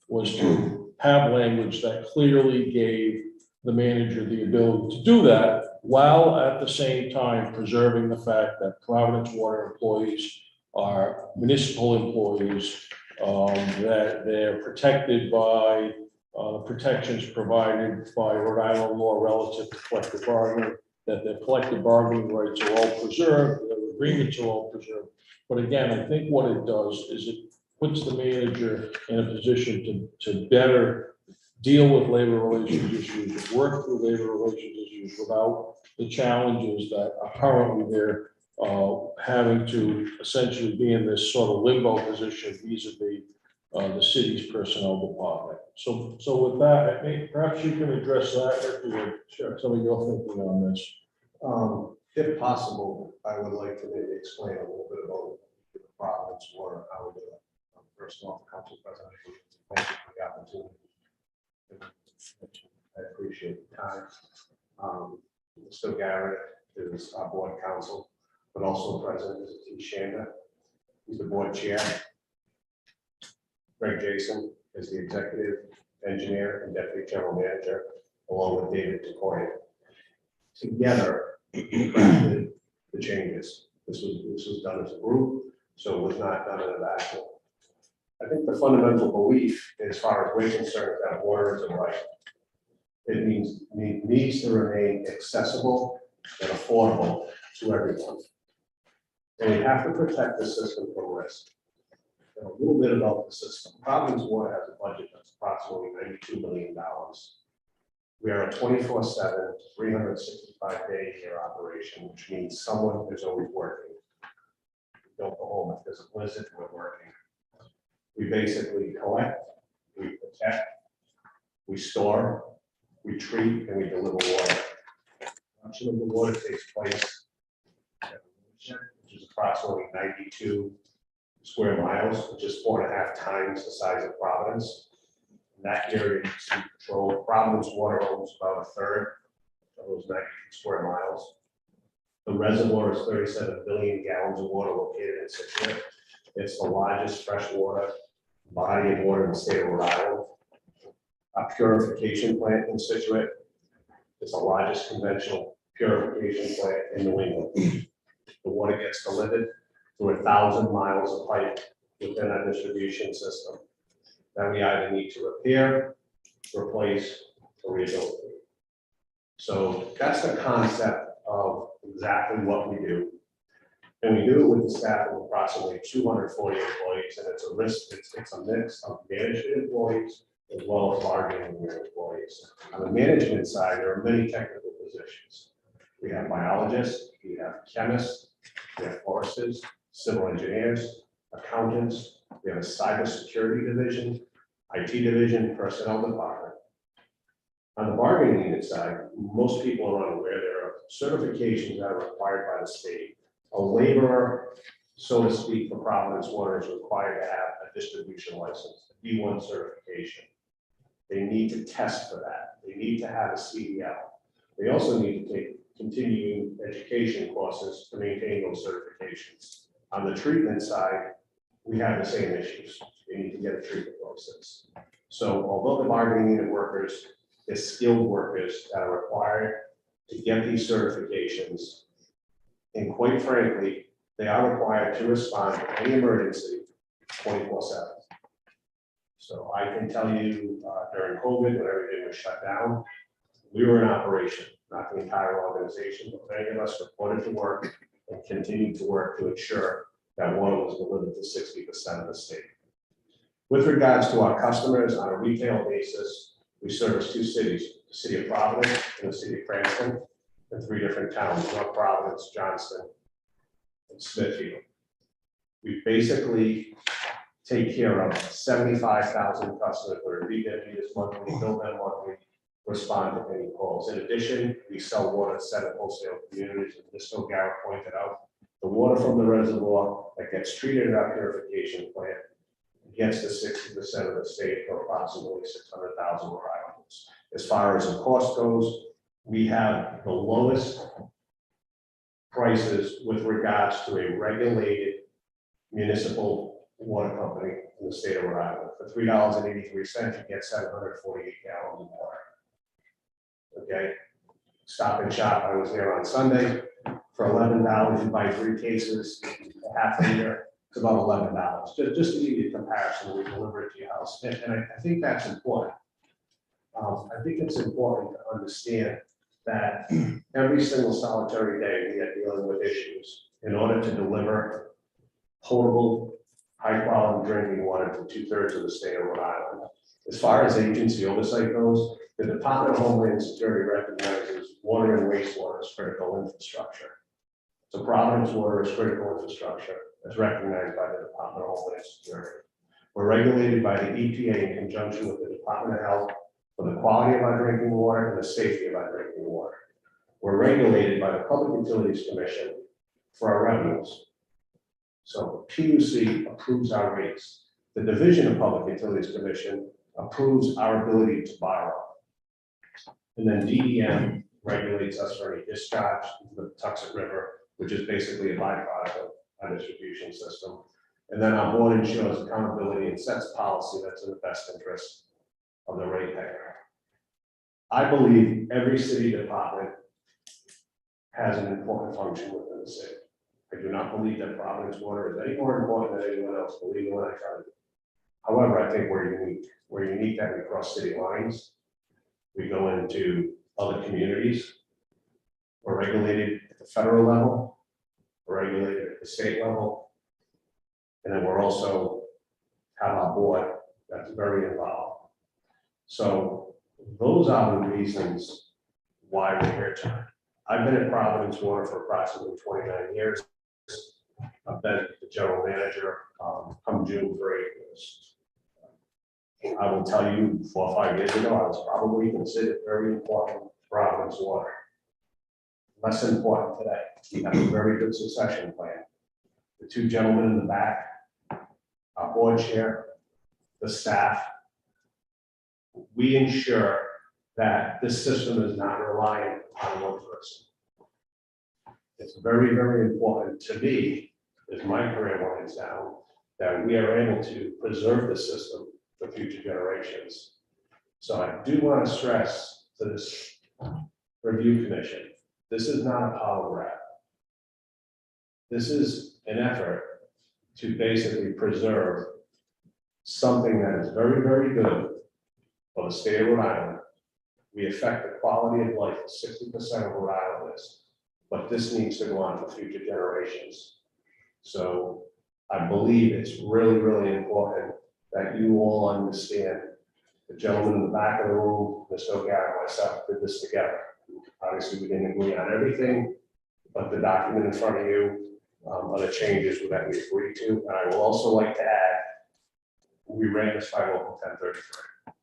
was to have language that clearly gave the manager the ability to do that, while at the same time preserving the fact that Providence Water employees are municipal employees, that they're protected by the protections provided by Rhode Island law relative to collective bargaining, that their collective bargaining rights are all preserved, their agreements are all preserved. But again, I think what it does is it puts the manager in a position to better deal with labor relations issues, work through labor relations issues without the challenges that are currently there, having to essentially be in this sort of limbo position vis-a-vis the city's personnel department. So with that, I think perhaps you can address that, or share some of your thinking on this. If possible, I would like to maybe explain a little bit about the Providence Water, how we do it. First of all, Council President, thank you for the opportunity. I appreciate the time. Mr. Garrett is our board counsel, but also President is T. Shanda. He's the board chair. Greg Jason is the executive engineer and deputy general manager, along with David DeCoya. Together, we crafted the changes. This was done as a group, so it was not done in a vacuum. I think the fundamental belief, as far as we're concerned, that water is a right. It needs to remain accessible and affordable to everyone. And you have to protect the system from risk. And a little bit about the system. Providence Water has a budget that's approximately $92 million. We are a 24/7, 365-day-a-year operation, which means someone is always working. We don't go home. If there's a blizzard, we're working. We basically collect, we protect, we store, we treat, and we deliver water. Production of the water takes place at the which is approximately 92 square miles, which is 4.5 times the size of Providence. In that area, you see control. Providence Water owns about a third of those 92 square miles. The reservoir is 37 billion gallons of water located in Situate. It's the largest freshwater body of water in the state of Rhode Island. Our purification plant in Situate is the largest conventional purification plant in New England. The water gets delivered through 1,000 miles of pipe within our distribution system that we either need to repair, replace, or rehabilitate. So that's the concept of exactly what we do. And we do it with the staff of approximately 240 employees, and it's a mix of management employees as well as bargaining employees. On the management side, there are many technical positions. We have biologists, we have chemists, we have foresters, civil engineers, accountants, we have a cybersecurity division, IT division, personnel department. On the bargaining unit side, most people are unaware there are certifications that are required by the state. A laborer, so to speak, for Providence Water is required to have a distribution license, a D1 certification. They need to test for that. They need to have a CDL. They also need to take continuing education courses to maintain those certifications. On the treatment side, we have the same issues. They need to get a treatment license. So although the bargaining unit workers is skilled workers that are required to get these certifications. And quite frankly, they are required to respond to any emergency 24/7. So I can tell you, during COVID, when everything was shut down, we were in operation, not the entire organization, but many of us reported to work and continued to work to ensure that water was delivered to 60% of the state. With regards to our customers on a retail basis, we service two cities, the city of Providence and the city of Cranston, and 3 different towns, North Providence, Johnston, and Smithfield. We basically take care of 75,000 customers, where read their meters monthly, bill them monthly, respond to any calls. In addition, we sell water to 7 wholesale communities, and Mr. O'Gara pointed out, the water from the reservoir that gets treated at our purification plant gets to 60% of the state, or approximately 600,000 Rhode Islanders. As far as the cost goes, we have the lowest prices with regards to a regulated municipal water company in the state of Rhode Island. For $3.83, you get 748 gallons of water. Okay, Stop and Shop, I was there on Sunday. For $11, you buy 3 cases, a half a liter, it's about $11. Just to give you a comparison, we deliver it to your house. And I think that's important. I think it's important to understand that every single solitary day we are dealing with issues in order to deliver potable, high-quality drinking water to 2/3 of the state of Rhode Island. As far as agency oversight goes, the Department of Homeland Security recognizes water and wastewater as critical infrastructure. So Providence water is critical infrastructure as recognized by the Department of Homeland Security. We're regulated by the EPA in conjunction with the Department of Health for the quality of our drinking water and the safety of our drinking water. We're regulated by the Public Utilities Commission for our revenues. So PUC approves our rates. The Division of Public Utilities Commission approves our ability to borrow. And then DEM regulates us for any discharge into the Tuxet River, which is basically a byproduct of our distribution system. And then our board ensures accountability and sets policy that's in the best interest of the ratepayer. I believe every city department has an important function within the city. I do not believe that Providence water is any more important than anyone else, believe me when I tell you. However, I think we're unique. We're unique that we cross city lines. We go into other communities. We're regulated at the federal level. We're regulated at the state level. And then we're also have our board that's very involved. So those are the reasons why we're here tonight. I've been at Providence Water for approximately 29 years. I've been the general manager come June for 8 years. I will tell you, 4 or 5 years ago, I was probably considered very important to Providence Water. Less important today. We have a very good succession plan. The 2 gentlemen in the back, our board chair, the staff, we ensure that this system is not reliant on one person. It's very, very important to me, as my career winds down, that we are able to preserve the system for future generations. So I do want to stress to this review commission, this is not a power grab. This is an effort to basically preserve something that is very, very good for the state of Rhode Island. We affect the quality of life of 60% of Rhode Islanders, but this needs to go on for future generations. So I believe it's really, really important that you all understand. The gentleman in the back of the room, Mr. O'Gara, and myself did this together. Obviously, we didn't agree on everything, but the document in front of you are the changes that we agreed to. And I will also like to add, we ran this by local 1033.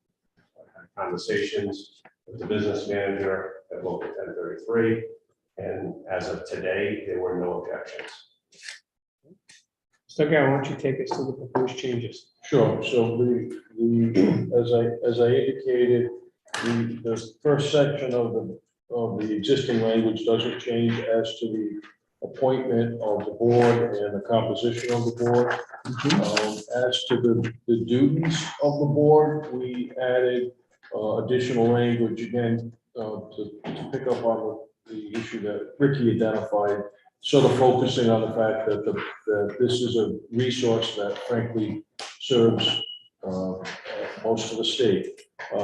I had conversations with the business manager at local 1033, and as of today, there were no objections. So again, why don't you take us to the proposed changes? Sure, so as I indicated, the first section of the existing language doesn't change as to the appointment of the board and the composition of the board. As to the duties of the board, we added additional language again to pick up on the issue that Ricky identified, sort of focusing on the fact that that this is a resource that frankly serves most of the state.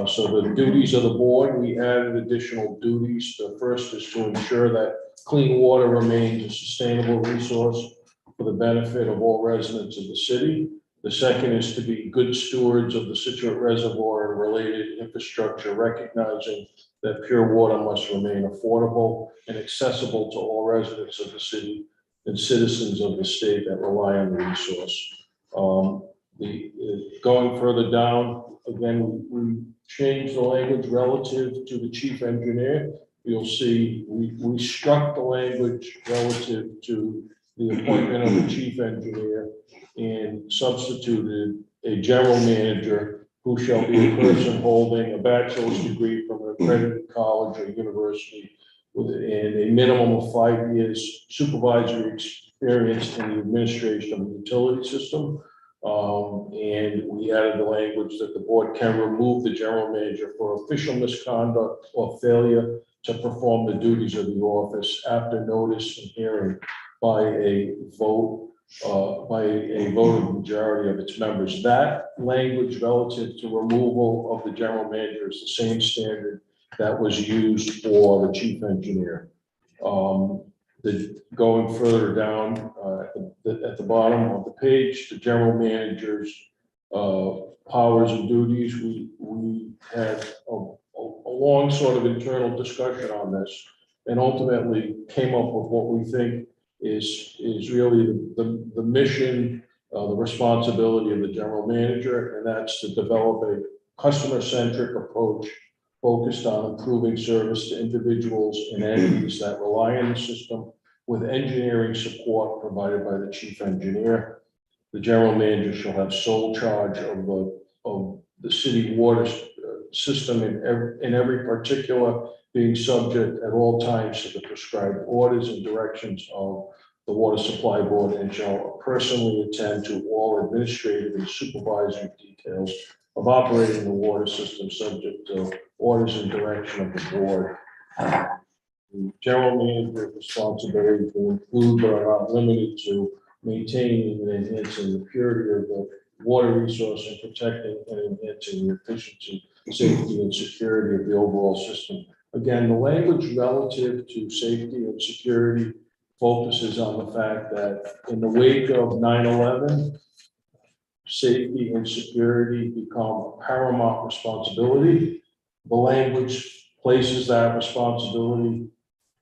So the duties of the board, we added additional duties. The first is to ensure that clean water remains a sustainable resource for the benefit of all residents of the city. The second is to be good stewards of the Situate Reservoir and related infrastructure, recognizing that pure water must remain affordable and accessible to all residents of the city and citizens of the state that rely on the resource. Going further down, again, we changed the language relative to the chief engineer. You'll see we struck the language relative to the appointment of the chief engineer and substituted a general manager who shall be a person holding a bachelor's degree from an accredited college or university and a minimum of 5 years supervisory experience in the administration of the utility system. And we added the language that the board can remove the general manager for official misconduct or failure to perform the duties of the office after notice and hearing by a vote of the majority of its members. That language relative to removal of the general manager is the same standard that was used for the chief engineer. Going further down at the bottom of the page, the general manager's powers and duties, we had a long sort of internal discussion on this and ultimately came up with what we think is really the mission, the responsibility of the general manager, and that's to develop a customer-centric approach focused on improving service to individuals and entities that rely on the system with engineering support provided by the chief engineer. The general manager shall have sole charge of the city water system in every particular, being subject at all times to the prescribed orders and directions of the Water Supply Board, and shall personally attend to all administrative and supervisory details of operating the water system subject to orders and direction of the board. The general manager's responsibilities will include but are not limited to maintaining and enhancing the purity of the water resource and protecting and enhancing the efficiency, safety, and security of the overall system. Again, the language relative to safety and security focuses on the fact that in the wake of 9/11, safety and security become a paramount responsibility. The language places that responsibility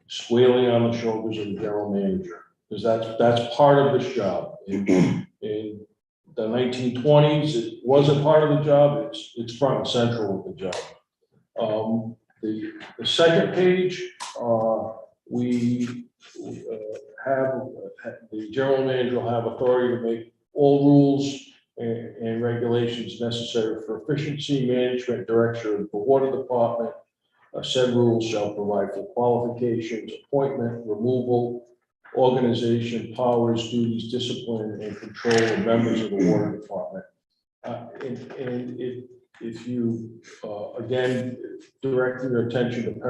squarely on the shoulders of the general manager, because that's part of this job. In the 1920s, it wasn't part of the job. It's front and central with the job. The second page, we have the general manager will have authority to make all rules and regulations necessary for efficiency, management, direction of the water department. Said rules shall provide for qualifications, appointment, removal, organization, powers, duties, discipline, and control of members of the water department. If you, again, direct your attention to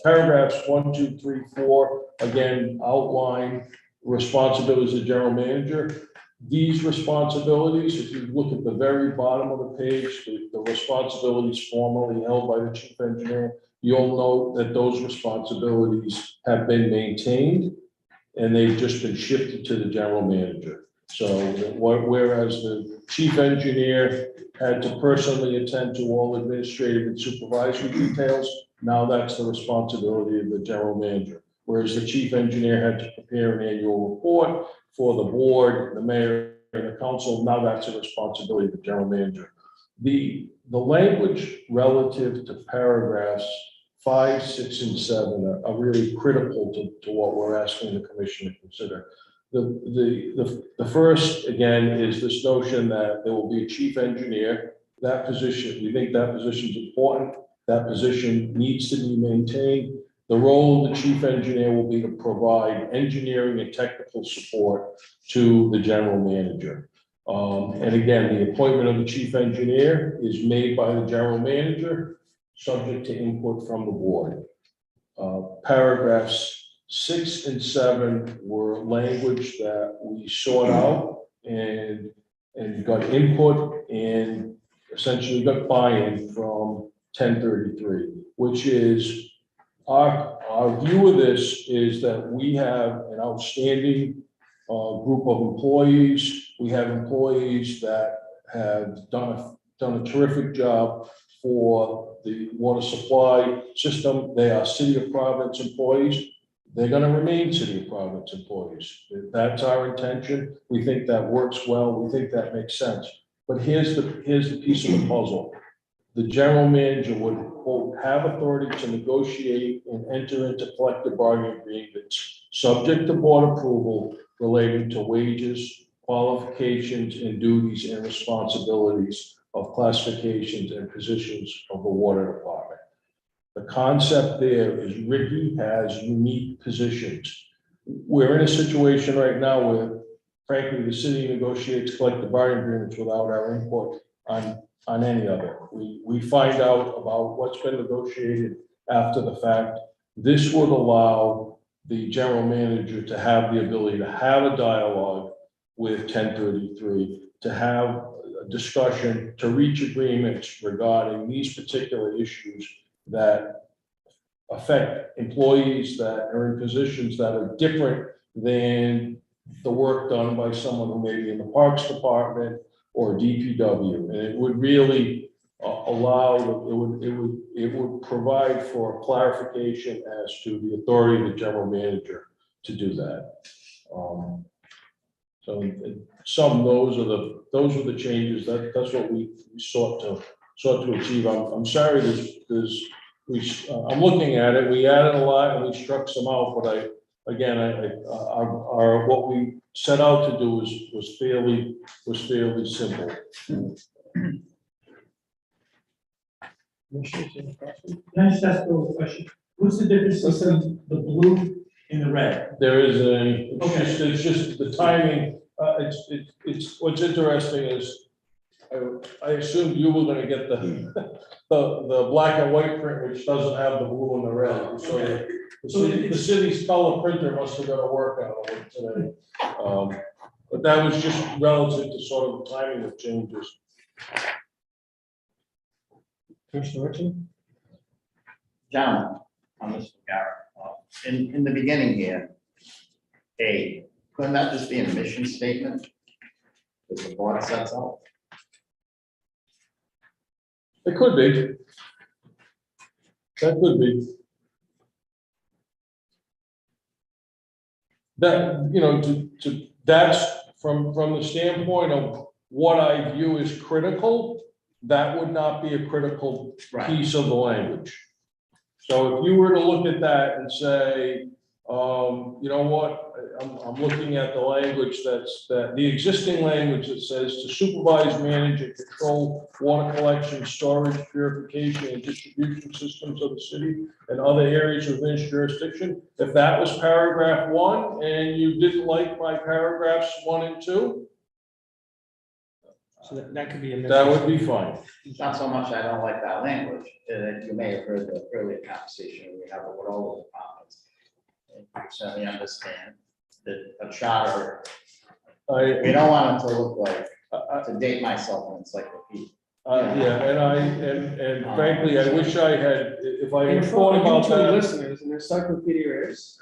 paragraphs 1, 2, 3, 4, again, outline responsibilities of the general manager. These responsibilities, if you look at the very bottom of the page, the responsibilities formerly held by the chief engineer, you'll note that those responsibilities have been maintained and they've just been shifted to the general manager. So whereas the chief engineer had to personally attend to all administrative and supervisory details, now that's the responsibility of the general manager. Whereas the chief engineer had to prepare an annual report for the board, the mayor, and the council, now that's the responsibility of the general manager. The language relative to paragraphs 5, 6, and 7 are really critical to what we're asking the commission to consider. The first, again, is this notion that there will be a chief engineer. That position, we think that position is important. That position needs to be maintained. The role of the chief engineer will be to provide engineering and technical support to the general manager. And again, the appointment of the chief engineer is made by the general manager, subject to input from the board. Paragraphs 6 and 7 were language that we sought out and got input and essentially got buy-in from 1033, which is our view of this is that we have an outstanding group of employees. We have employees that have done a terrific job for the water supply system. They are City of Providence employees. They're going to remain City of Providence employees. That's our intention. We think that works well. We think that makes sense. But here's the piece of the puzzle. The general manager would, quote, have authority to negotiate and enter into collective bargaining agreements subject to board approval relating to wages, qualifications, and duties and responsibilities of classifications and positions of the water department. The concept there is Ricky has unique positions. We're in a situation right now where, frankly, the city negotiates collective bargaining agreements without our input on any of it. We find out about what's been negotiated after the fact. This would allow the general manager to have the ability to have a dialogue with 1033, to have a discussion, to reach agreements regarding these particular issues that affect employees that are in positions that are different than the work done by someone who may be in the Parks Department or DPW. And it would really allow, it would provide for clarification as to the authority of the general manager to do that. So in some, those are the changes. That's what we sought to achieve. I'm sorry, I'm looking at it. We added a lot and we struck some out, but what we set out to do was fairly simple. Can I just ask a question? What's the difference between the blue and the red? There is it's just the timing. It's what's interesting is I assumed you were going to get the black and white print, which doesn't have the blue and the red. So the city's color printer must have got a workout on it today. But that was just relative to sort of the timing of changes. Commissioner Ritchie? Gentlemen, Mr. Garrett, in the beginning here, couldn't that just be a mission statement that the board sets out? It could be. That could be. That, that's from the standpoint of what I view as critical, that would not be a critical piece of the language. So if you were to look at that and say, you know what, I'm looking at the language that the existing language that says to supervise, manage, and control water collection, storage, purification, and distribution systems of the city and other areas within its jurisdiction. If that was paragraph 1 and you didn't like my paragraphs 1 and 2, So that could be a. that would be fine. It's not so much I don't like that language, you may have heard the earlier conversation we have with all the departments. And you certainly understand that a charter, we don't want it to look like, to date myself, an encyclopedia. And frankly, I wish I had, if I had thought about YouTube that. listeners, an encyclopedia is.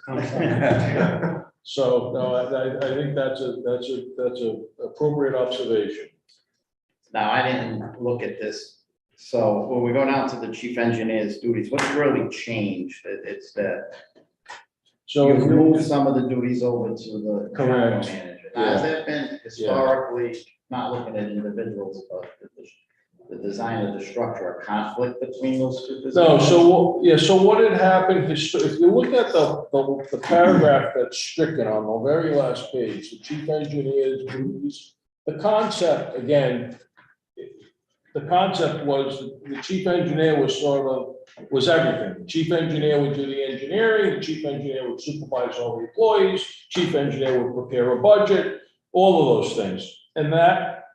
So, no, I think that's a appropriate observation. Now, I didn't look at this, so when we go down to the chief engineer's duties, what's really changed? It's that So you if move you, some of the duties over to the general Correct. manager. Now, has that been historically, not looking at individuals, but the design of the structure, a conflict between those two positions? no, so what had happened, if you look at the paragraph that's stricken on the very last page, the chief engineer's duties, the concept, again, the concept was the chief engineer was everything. The chief engineer would do the engineering, the chief engineer would supervise all the employees, chief engineer would prepare a budget, all of those things. And that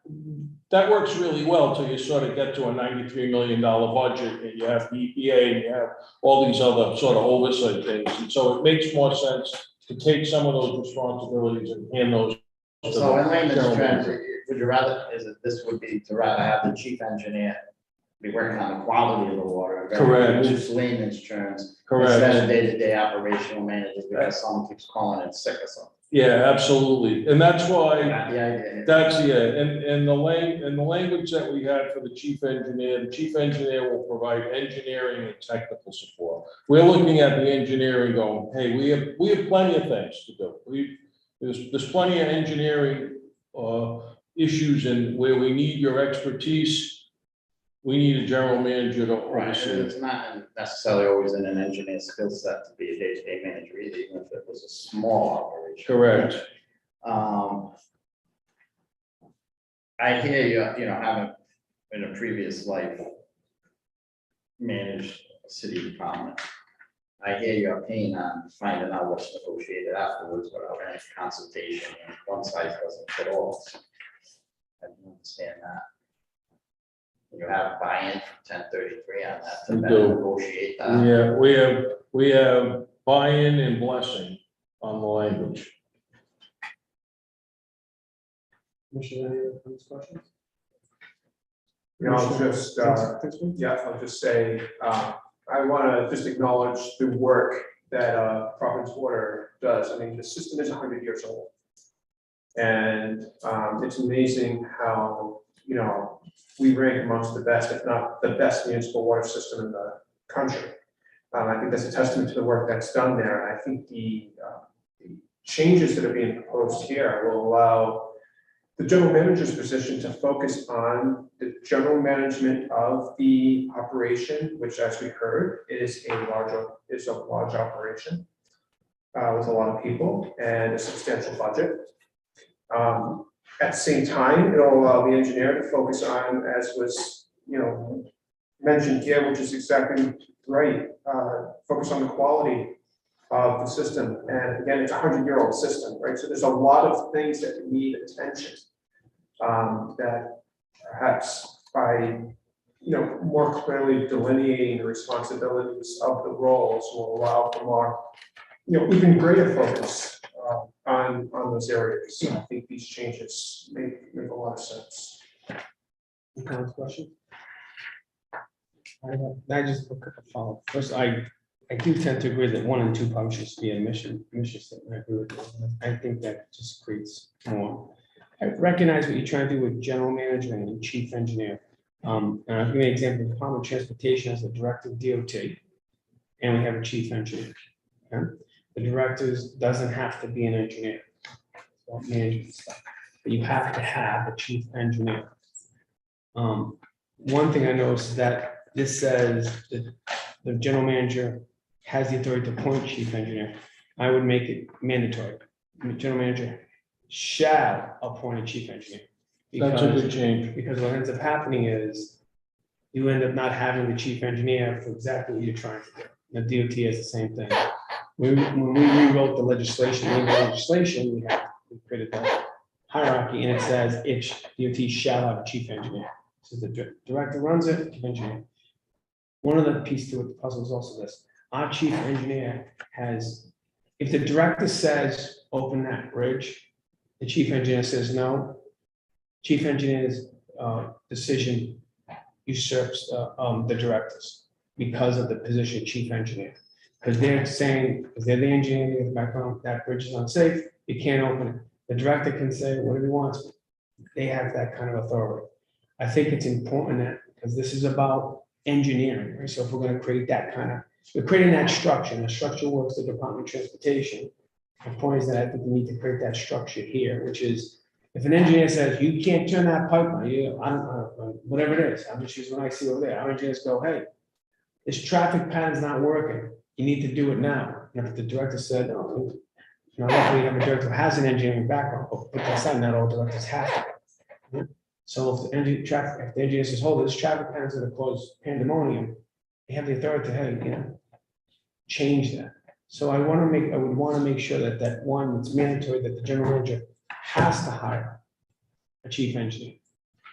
that works really well till you sort of get to a $93 million budget and you have the EPA and you have all these other sort of oversight things. And so it makes more sense to take some of those responsibilities and hand those. to So in the layman's general terms, manager. would you rather, this would be to rather have the chief engineer be working on the quality of the water? very Correct. Loose layman's terms. Correct. Instead of day-to-day operational managers, because someone keeps calling in sick or something. Yeah, absolutely. And that's why. Not the idea. That's, and the language that we had for the chief engineer will provide engineering and technical support. We're looking at the engineering going, hey, we have plenty of things to do. There's plenty of engineering, issues and where we need your expertise. We need a general manager to Right, oversee and it. it's not necessarily always in an engineer's skill set to be a day-to-day manager either, even if it was a small operation. Correct. I hear you, having in a previous life managed a city department. I hear your pain on finding out what's negotiated afterwards without any consultation, and one size doesn't fit all. I can understand that. You have buy-in from 1033 on that to We better do. negotiate that. Yeah, we have buy-in and blessing on the language. Commissioner, any other questions? I'll just, I'll just say, I want to just acknowledge the work that Providence Water does. I mean, the system is 100 years old. And it's amazing how, we rank amongst the best, if not the best municipal water system in the country. I think that's a testament to the work that's done there. And I think the changes that are being proposed here will allow the general manager's position to focus on the general management of the operation, which, as we heard, is a large operation with a lot of people and a substantial budget. At the same time, it'll allow the engineer to focus on, as was mentioned here, which is exactly right, focus on the quality of the system. And again, it's a 100-year-old system, right? So there's a lot of things that need attention. That perhaps by more clearly delineating the responsibilities of the roles will allow for more even greater focus on those areas. So I think these changes make a lot of sense. Any comments, questions? I just look at the follow. First, I do tend to agree that 1 and 2 probably should be a mission statement. I agree with you. I think that just creates more. I recognize what you're trying to do with general manager and chief engineer. And I'll give you an example. The Department of Transportation has a director of DOT, and we have a chief engineer. Okay? The director doesn't have to be an engineer, so management stuff, but you have to have a chief engineer. One thing I noticed is that this says that the general manager has the authority to appoint chief engineer. I would make it mandatory. The general manager shall appoint a chief engineer. That's a good change. Because what ends up happening is you end up not having the chief engineer for exactly what you're trying to do. The DOT has the same thing. When we rewrote the legislation, we created the hierarchy, and it says DOT shall have a chief engineer. So the director runs it, chief engineer. One of the pieces to the puzzle is also this. Our chief engineer has, if the director says, open that bridge, the chief engineer says no, chief engineer's decision usurps the directors because of the position chief engineer. Because they're saying, because they're the engineer in the background, that bridge is unsafe, you can't open it. The director can say whatever he wants. They have that kind of authority. I think it's important that, because this is about engineering, right? So if we're going to create that kind of, we're creating that structure, and the structure works the Department of Transportation. The point is that I think we need to create that structure here, which is, if an engineer says, you can't turn that pipe on, whatever it is, I'm just using what I see over there, our engineers go, hey, this traffic pattern's not working, you need to do it now. And if the director said, no, luckily we have a director who has an engineering background, but that's not all directors have to. So if the engineer says, hold, this traffic pattern's gonna cause pandemonium, they have the authority to, hey, change that. I would want to make sure that one, it's mandatory that the general manager has to hire a chief engineer.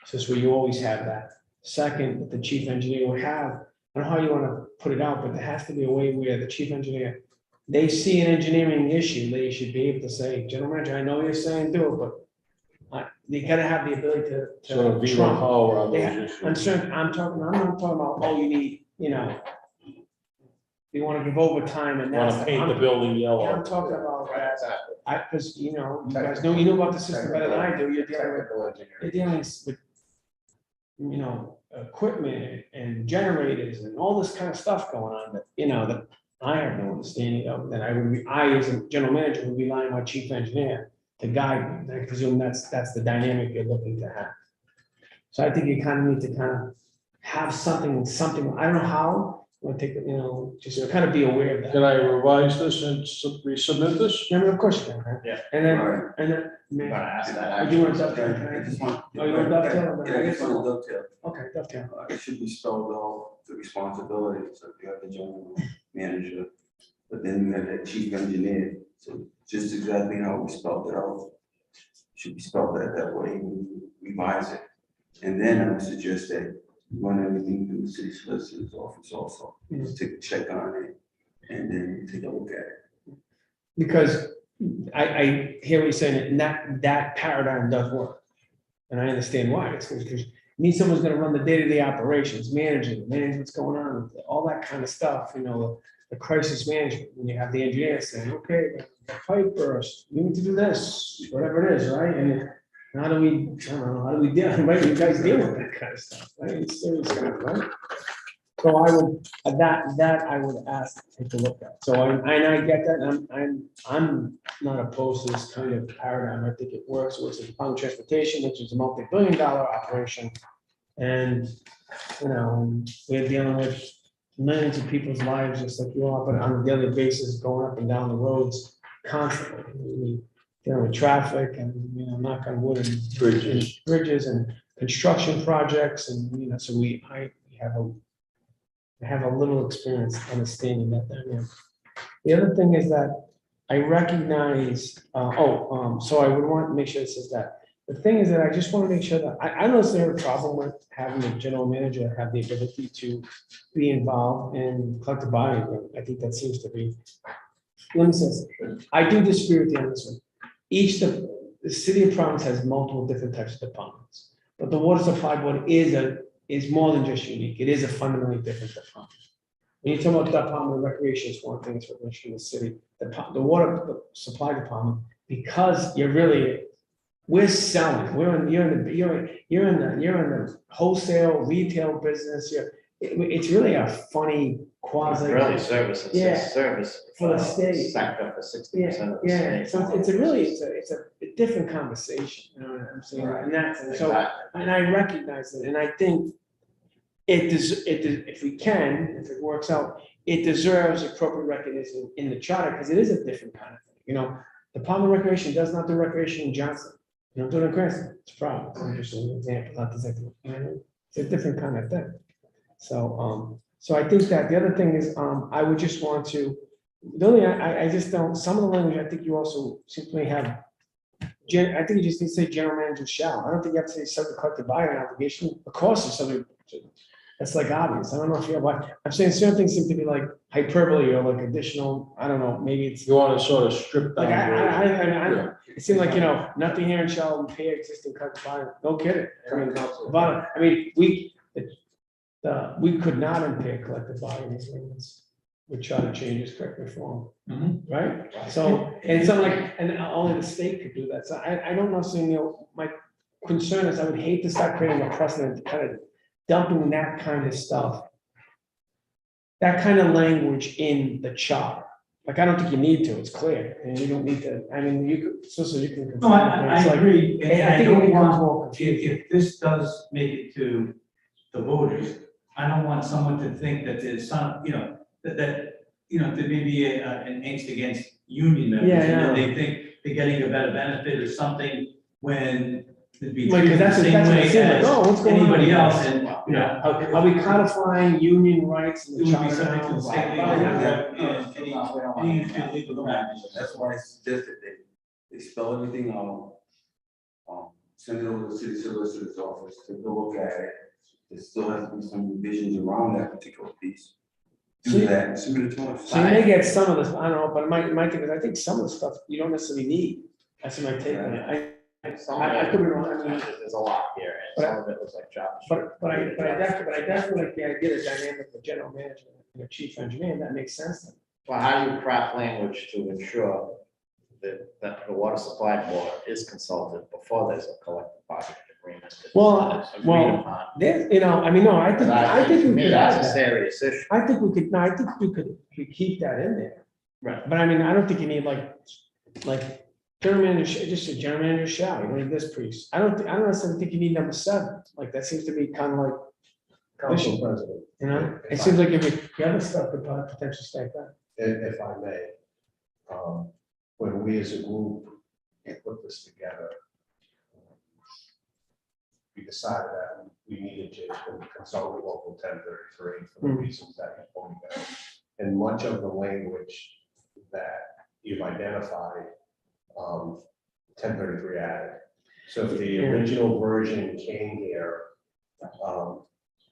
So it's where you always have that. Second, that the chief engineer will have, I don't know how you wanna put it out, but there has to be a way where the chief engineer, they see an engineering issue, they should be able to say, general manager, I know you're saying do it, but you gotta have the ability to. Sort of veto trump. power on They those ha- issues. I'm not talking about, oh, you need, you wanna give overtime and that's. Want to paint the building Yeah, I'm yellow. talking about Right, that, exactly. because, you guys know, you know about the system better than I do, you're dealing with, Technical engineering. you're dealing with, equipment and generators and all this kind of stuff going on that, that I have no understanding of, that I as a general manager would rely on my chief engineer to guide me. I presume that's the dynamic you're looking to have. So I think you kind of need to kind of have something, I don't know how, we'll take, just kind of be aware of that. Can I revise this and resubmit this? Yeah, I mean, of course you can, right? Yeah. And then, Right. and then, I'm man, gonna ask that. do you want actually. to dovetail? Can I I- just want. Oh, you want dovetail? Yeah, I just want to dovetail. Okay, dovetail. It should be spelled out, the responsibilities, so you have the general manager, but then you have that chief engineer, so just exactly how we spelled it out. Should be spelled out that way, when we revise it, and then I would suggest that you run everything through the city solicitor's office also, just take a check on it, and then take a look at it. Because I hear what you're saying, and that paradigm does work. And I understand why, it's because you need someone's gonna run the day-to-day operations, manage what's going on, all that kind of stuff, the crisis management, when you have the engineer saying, okay, the pipe burst, we need to do this, whatever it is, right? And how do we, I don't know, how do we deal, right, you guys deal with that kind of stuff, right? It's serious stuff, right? So I would, that I would ask to take a look at. So I get that, and I'm not opposed to this kind of paradigm. I think it works, with the Department of Transportation, which is a multi-billion-dollar operation. And, we're dealing with millions of people's lives, just like you are, but on a daily basis, going up and down the roads constantly. We dealing with traffic and, knock on wood, and bridges and construction projects, and, so I have a little experience understanding that dynamic. The other thing is that I recognize, so I would want to make sure it says that. The thing is that I just want to make sure that, I don't see a problem with having the general manager have the ability to be involved in collective bargaining. I think that seems to be. Let me say this, I do disagree with you on this one. The city of Providence has multiple different types of departments, but the water supply board is more than just unique. It is a fundamentally different department. When you talk about Department of Recreation, it's one thing, it's what Michigan City, the water supply department, because we're selling, you're in the wholesale retail business, it's really a funny quasi. It's really services, Yeah. it's service. For the state. Sector for 60% of the Yeah, state. so it's a different conversation, you know what I'm saying? And that's, so, Exactly. and I recognize it, and I think if we can, if it works out, it deserves appropriate recognition in the charter, because it is a different kind of thing, Department of Recreation does not do recreation in Johnson, do it in Cranston, it's a problem, I'm just an example, not exactly, it's a different kind of thing. So I think that the other thing is, I would just want to, the only, I just don't, some of the language, I think you also simply have, I think you just need to say general manager shall, I don't think you have to say subject collective bargaining obligation, of course, it's something, that's like obvious, I don't know if you have, I'm saying certain things seem to be like hyperbole or like additional, I don't know, maybe it's. You want to sort of strip down. Like, Yeah. it seemed like, nothing here shall pay existing collective bargaining, no kidding. I mean, we could not impair collective bargaining agreements with charter changes, correct me if I'm wrong, right? So, and it's not like, and only the state could do that, so I don't know, so, my concern is I would hate to start creating a precedent, kind of dumping that kind of stuff, that kind of language in the charter. Like, I don't think you need to, it's clear, and you don't need to, I mean, you could, so you can. No, I agree, and I I think it don't becomes want, more confusing. if this does make it to the voters, I don't want someone to think that there's some, that there may be an angst against union members. Yeah, And yeah. then they think they're getting a better benefit or something when it'd be Like, treated the that's what same way it seemed like, as oh, what's going on? anybody else, and, Are we codifying union rights in it the would be charter? subject to the same legal, any legal practice. That's why I suggested they spell everything out. send it over to the city solicitor's office, take a look at it. There still has to be some revisions around that particular piece. See- Do that, and submit it to us. So you may get some of this, I don't know, but my thing is, I think some of the stuff you don't necessarily need. That's my take on it. Some I of could be it, wrong, I mean, there's a lot here, and some of it was like job. but I definitely like the idea, the dynamic of general manager and the chief engineer, that makes sense to me. Well, how do you craft language to ensure that the water supply board is consulted before there's a collective bargaining agreement? that's Well, agreed upon? There, you know, I mean, no, I think To we me, could that's add a that. serious issue. I think we could, no, I think we could keep that in there. Right. But I mean, I don't think you need like, general manager, just a general manager shall, you don't need this priest. I don't necessarily think you need number 7, like, that seems to be kind of like, Council President, you know, it seems like if the other stuff could potentially stack up. if I may, when we as a group put this together, we decided that we needed to consult with local 1033 for the reasons that you pointed out. And much of the language that you've identified, 1033 added. So if the original version came here,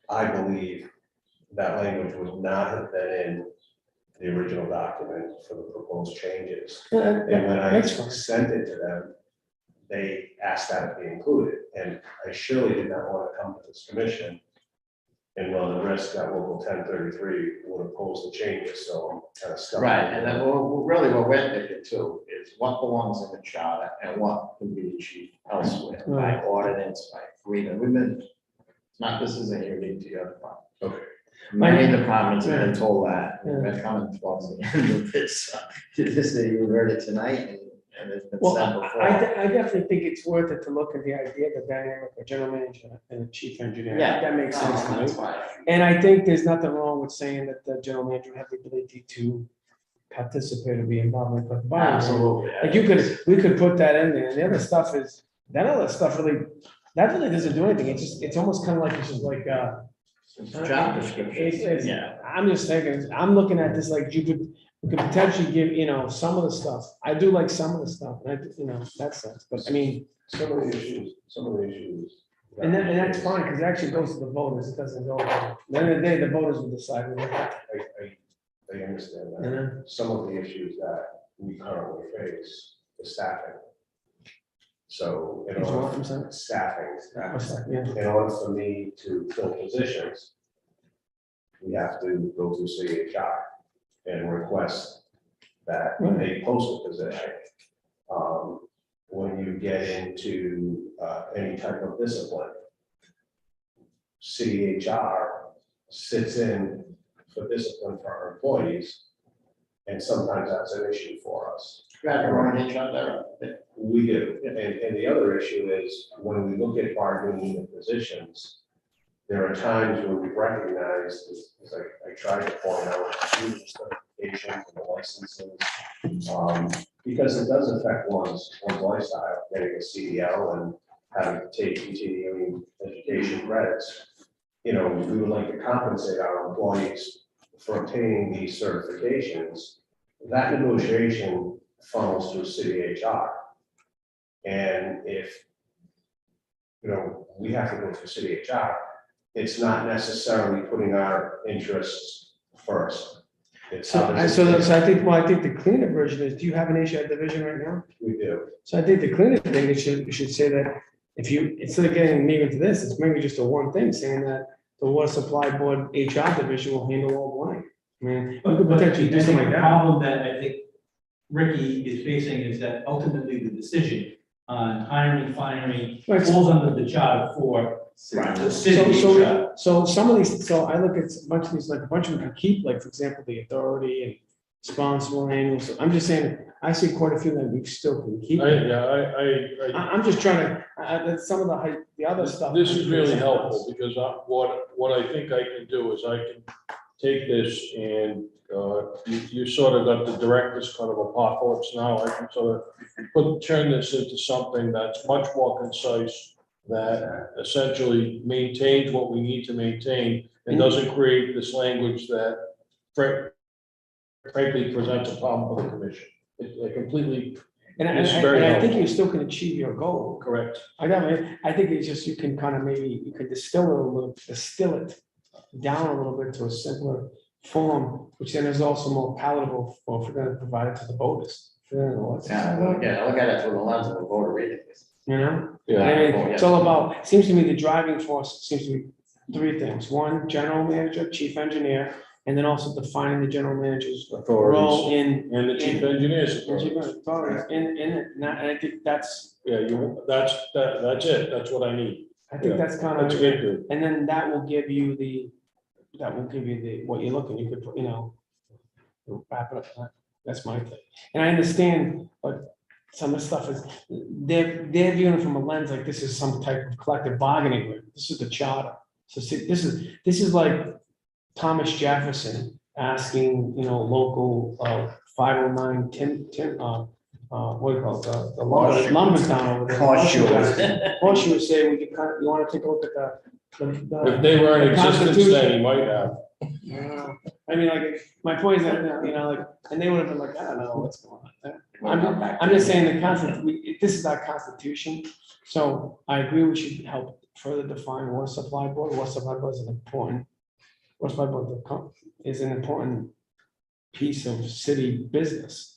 I believe that language would not have been in the original document for the proposed changes. And when I That's fine. sent it to them, they asked that it be included, and I surely did not want to come to this commission and run the risk that local 1033 would oppose the changes, so I'm kind of stuck. Right, and then really what we're thinking too is what belongs in the charter and what can be achieved elsewhere by ordinance, by agreement. We've been, it's not, this isn't unique to your department. Okay. Many departments have been told that, and they're coming towards the end of this. You heard it tonight, and it's been Well, said I before. definitely think it's worth it to look at the idea, the dynamic of general manager and the chief engineer. Yeah. That makes sense to That's me. fine. And I think there's nothing wrong with saying that the general manager would have the ability to participate or be involved in the bargaining. Absolutely. Like we could put that in there, and the other stuff is, that other stuff really, that really doesn't do anything, it's just, it's almost kind of like, it's just like, It's job description, yeah. I'm just thinking, I'm looking at this like we could potentially give, you know, some of the stuff. I do like some of the stuff, and you know, that sense, but I mean, Some of the issues. and that's fine, because it actually goes to the voters, it doesn't go, at the end of the day, the voters will decide. I understand You that. know? Some of the issues that we currently face is staffing. So, Is what I'm saying? staffing, Yeah. in order for me to fill positions, we have to go through CHR and request that they post a position. When you get into any type of discipline, CHR sits in for discipline for our employees, and sometimes that's an issue for us. You have your own HR director. We do, and the other issue is when we look at bargaining the positions, there are times when we recognize, as I tried to point out, the certifications and the licenses, because it does affect one's lifestyle, getting a CDL and having to take continuing education credits. You know, we would like to compensate our employees for obtaining these certifications. That negotiation funnels through city HR. And if, you know, we have to go through city HR, it's not necessarily putting our interests first. It's So how I does it- think, well, I think the cleaner version is, do you have an HR division right now? We do. So I think the cleaner thing, it should say that if you, instead of getting me into this, it's maybe just a one thing saying that the water supply board HR division will handle all blank. I mean, you could But potentially do I something think like the that. problem that I think Ricky is facing is that ultimately the decision on hiring, firing Right. falls under the charter for the city. So some of these, so I look at a bunch of these, like a bunch of them can keep, like, for example, the authority and responsible annuals. I'm just saying, I see quite a few that we still can keep. I'm just trying to, that's some of the other stuff. This is really helpful, because what I think I can do is I can take this and, you sort of got the director's kind of apocalypse now. I can sort of turn this into something that's much more concise, that essentially maintains what we need to maintain and doesn't create this language that frankly presents a problem for the commission. It completely It's very I think helpful. you still can achieve your goal. Correct. I think it's just, you can kind of maybe, you could distill it down a little bit to a simpler form, which then is also more palatable for, if we're gonna provide it to the voters. Yeah, look at it through the lens of a voter reading this. You know? Yeah. I mean, it's all about, it seems to me the driving force seems to be three things. One, general manager, chief engineer, and then also defining the general manager's role in. And the chief engineer's Authority in it, and I think that's, Yeah, that's it. That's what I need. I think that's kind That's of, good. and then that will give you what you're looking, you could, put, wrap it up. That's my thing. And I understand, but some of the stuff is, they're viewing it from a lens like this is some type of collective bargaining agreement. This is the charter. So see, this is like Thomas Jefferson asking, local 509 what do you call it, the lumber's down over there. Horseshoe would say, we could you want to take a look at If they were in existence, then he might have. I mean, like, my point is that, and they would have been like, I don't know what's going on. I'm just saying this is our constitution, so I agree we should help further define water supply board. Water supply board is an important, water supply board is an important piece of city business.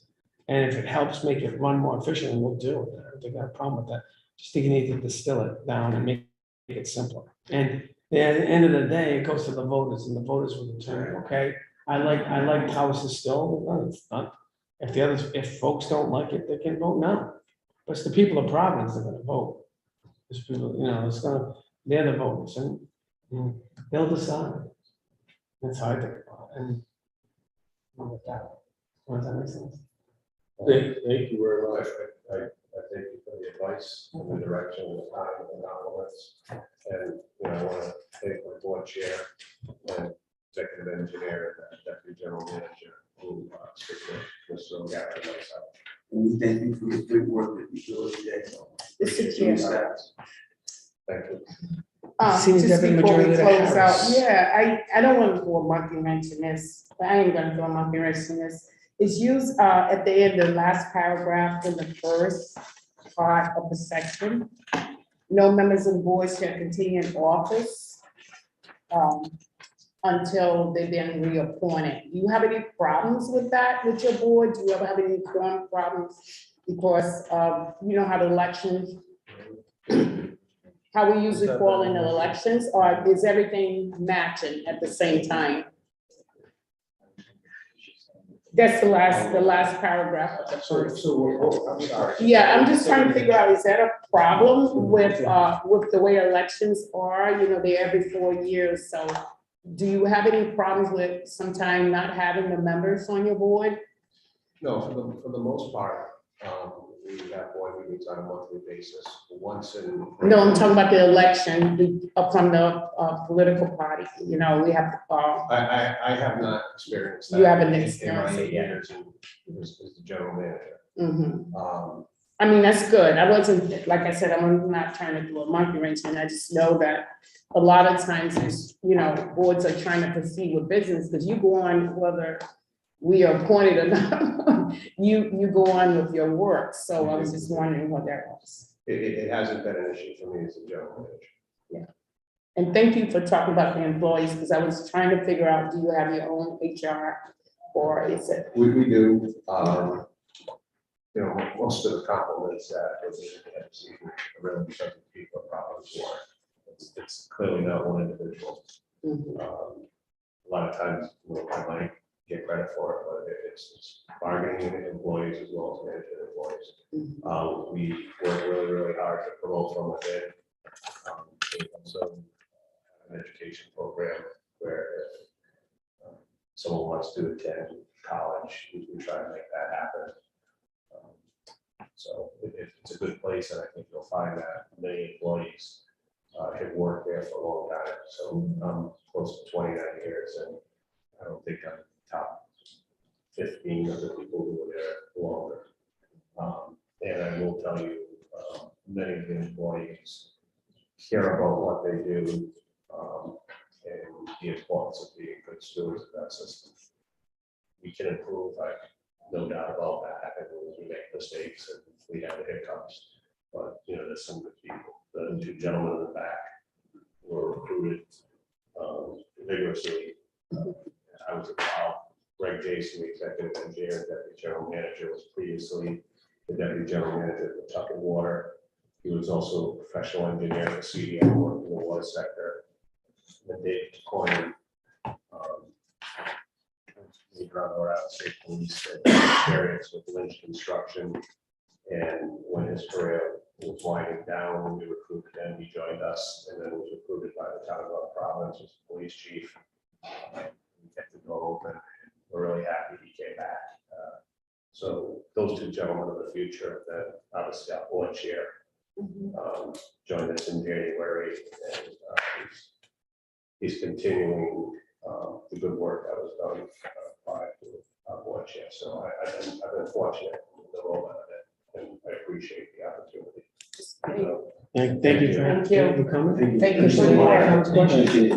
And if it helps make it run more efficiently, we'll do it. I don't think I have a problem with that. Just think you need to distill it down and make it simpler. And at the end of the day, it goes to the voters, and the voters will determine, okay, I like how it's distilled. Well, it's not. If folks don't like it, they can vote no. But it's the people of Providence that are gonna vote. It's people, they're the voters, and they'll decide. That's how I think about it. And with that, does that make sense? Thank you very much. I thank you for the advice and the direction and the time and the compliments. And, I want to thank my board chair and executive engineer and deputy general manager who stick with Mr. O'Gara and myself. And we thank you for the good work that you do every day. Mr. Chair. Thank you. Senior Just Deputy before we Majority close out, Harris. I don't want to throw a monkey wrench in this, but I ain't gonna throw a monkey wrench in this. It's used at the end of the last paragraph in the first part of the section. No members of the board shall continue in office until they've been reappointed. Do you have any problems with that with your board? Do you ever have any problems? Because you know how the elections, how we usually fall in the elections, or is everything matching at the same time? That's the last paragraph of the first. I'm sorry. Yeah, I'm just trying to figure out, is that a problem with the way elections are? They're every 4 years, so do you have any problems with sometime not having the members on your board? No, for the most part, we have board meetings on a monthly basis, once in. No, I'm talking about the election from the political party, we have to, I have not experienced that. You haven't in experienced my it yet. years as the general manager. mhm. I mean, that's good. I wasn't, like I said, I'm not trying to do a monkey wrench, and I just know that a lot of times there's, boards are trying to proceed with business, because you go on whether we are appointed or not, you go on with your work. So I was just wondering what that was. It hasn't been an issue for me as a general manager. And thank you for talking about the employees, because I was trying to figure out, do you have your own HR, or is it? We do, most of the compliments that have received are really because of people are problems for. It's clearly not one individual. Mhm. A lot of times, I might get credit for it, but it's bargaining employees as well as management employees. We work really, really hard to promote from within. We also have an education program where if someone wants to attend college, we try to make that happen. So it's a good place, and I think you'll find that many employees have worked there for a long time. So I'm close to 29 years, and I don't think I'm top 15 of the people who were there longer. And I will tell you, many of the employees care about what they do, and the importance of being good stewards of that system. We can improve. no doubt about that, and we make mistakes and we have hiccups. But, you know, there's some good people. The two gentlemen in the back were recruited vigorously. I was involved. Greg Jason, the executive engineer, deputy general manager, was previously the deputy general manager of Kentucky Water. He was also a professional engineer at CDM, worked in the water sector. And Dave Coyne, he brother out of state police, experience with Lynch Construction. And when his career was winding down, we recruited him, he joined us, and then was recruited by the town of Providence as police chief. We kept the door open, and we're really happy he came back. So those two gentlemen of the future, that obviously our board chair, joined us in January, and he's continuing the good work that was done by our board chair. So I've been fortunate in the role that and I appreciate the opportunity. Thank you for coming. Thank you so much. Thank you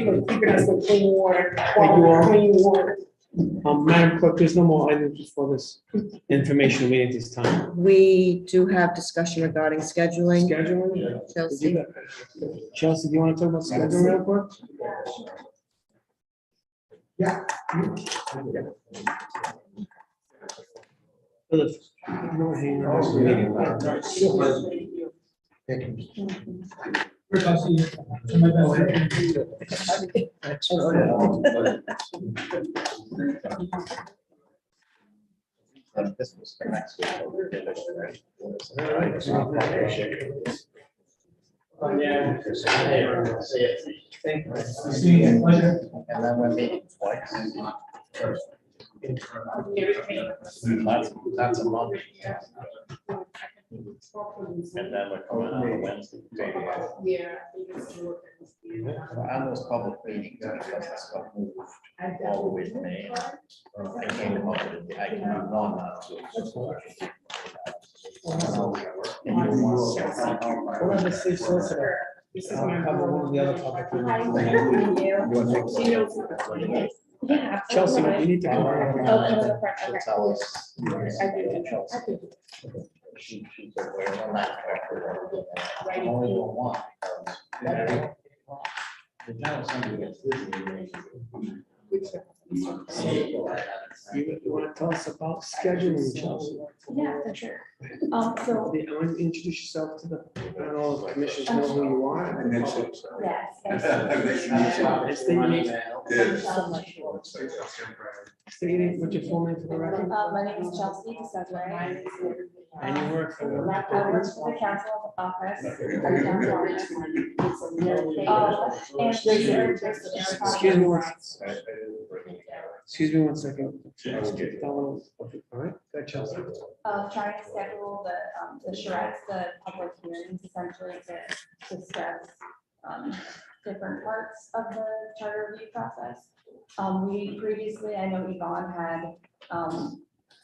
for keeping us in clean water, clean water. Madam Clerk, there's no more items before this information we need this time. We do have discussion regarding scheduling. Scheduling? Chelsea. Chelsea, do you want to talk about scheduling real quick? Philip, no, hang on, this meeting. This was the next week. And then we're meeting twice. That's a month. And then we're coming on Wednesday. On those public meetings, because this got moved all the way to May. I came up with, I cannot not to. Whatever, say solicitor. Cover one of the other public meetings. Chelsea, you need to come on. She'll tell us. She said, we're on that. I only don't want. The town assembly gets You want to tell us about scheduling, Chelsea? Yeah, for sure. So, I want you to introduce yourself to the, I don't know, the commissioners know who you are. yes. State what's your full name for the record? My name is Chelsea Sedway. And you work for I work for the council office. Excuse me one second. All right, go Chelsea. Trying to schedule the charrettes, the public hearings essentially to discuss different parts of the charter review process. We previously, I know Yvonne had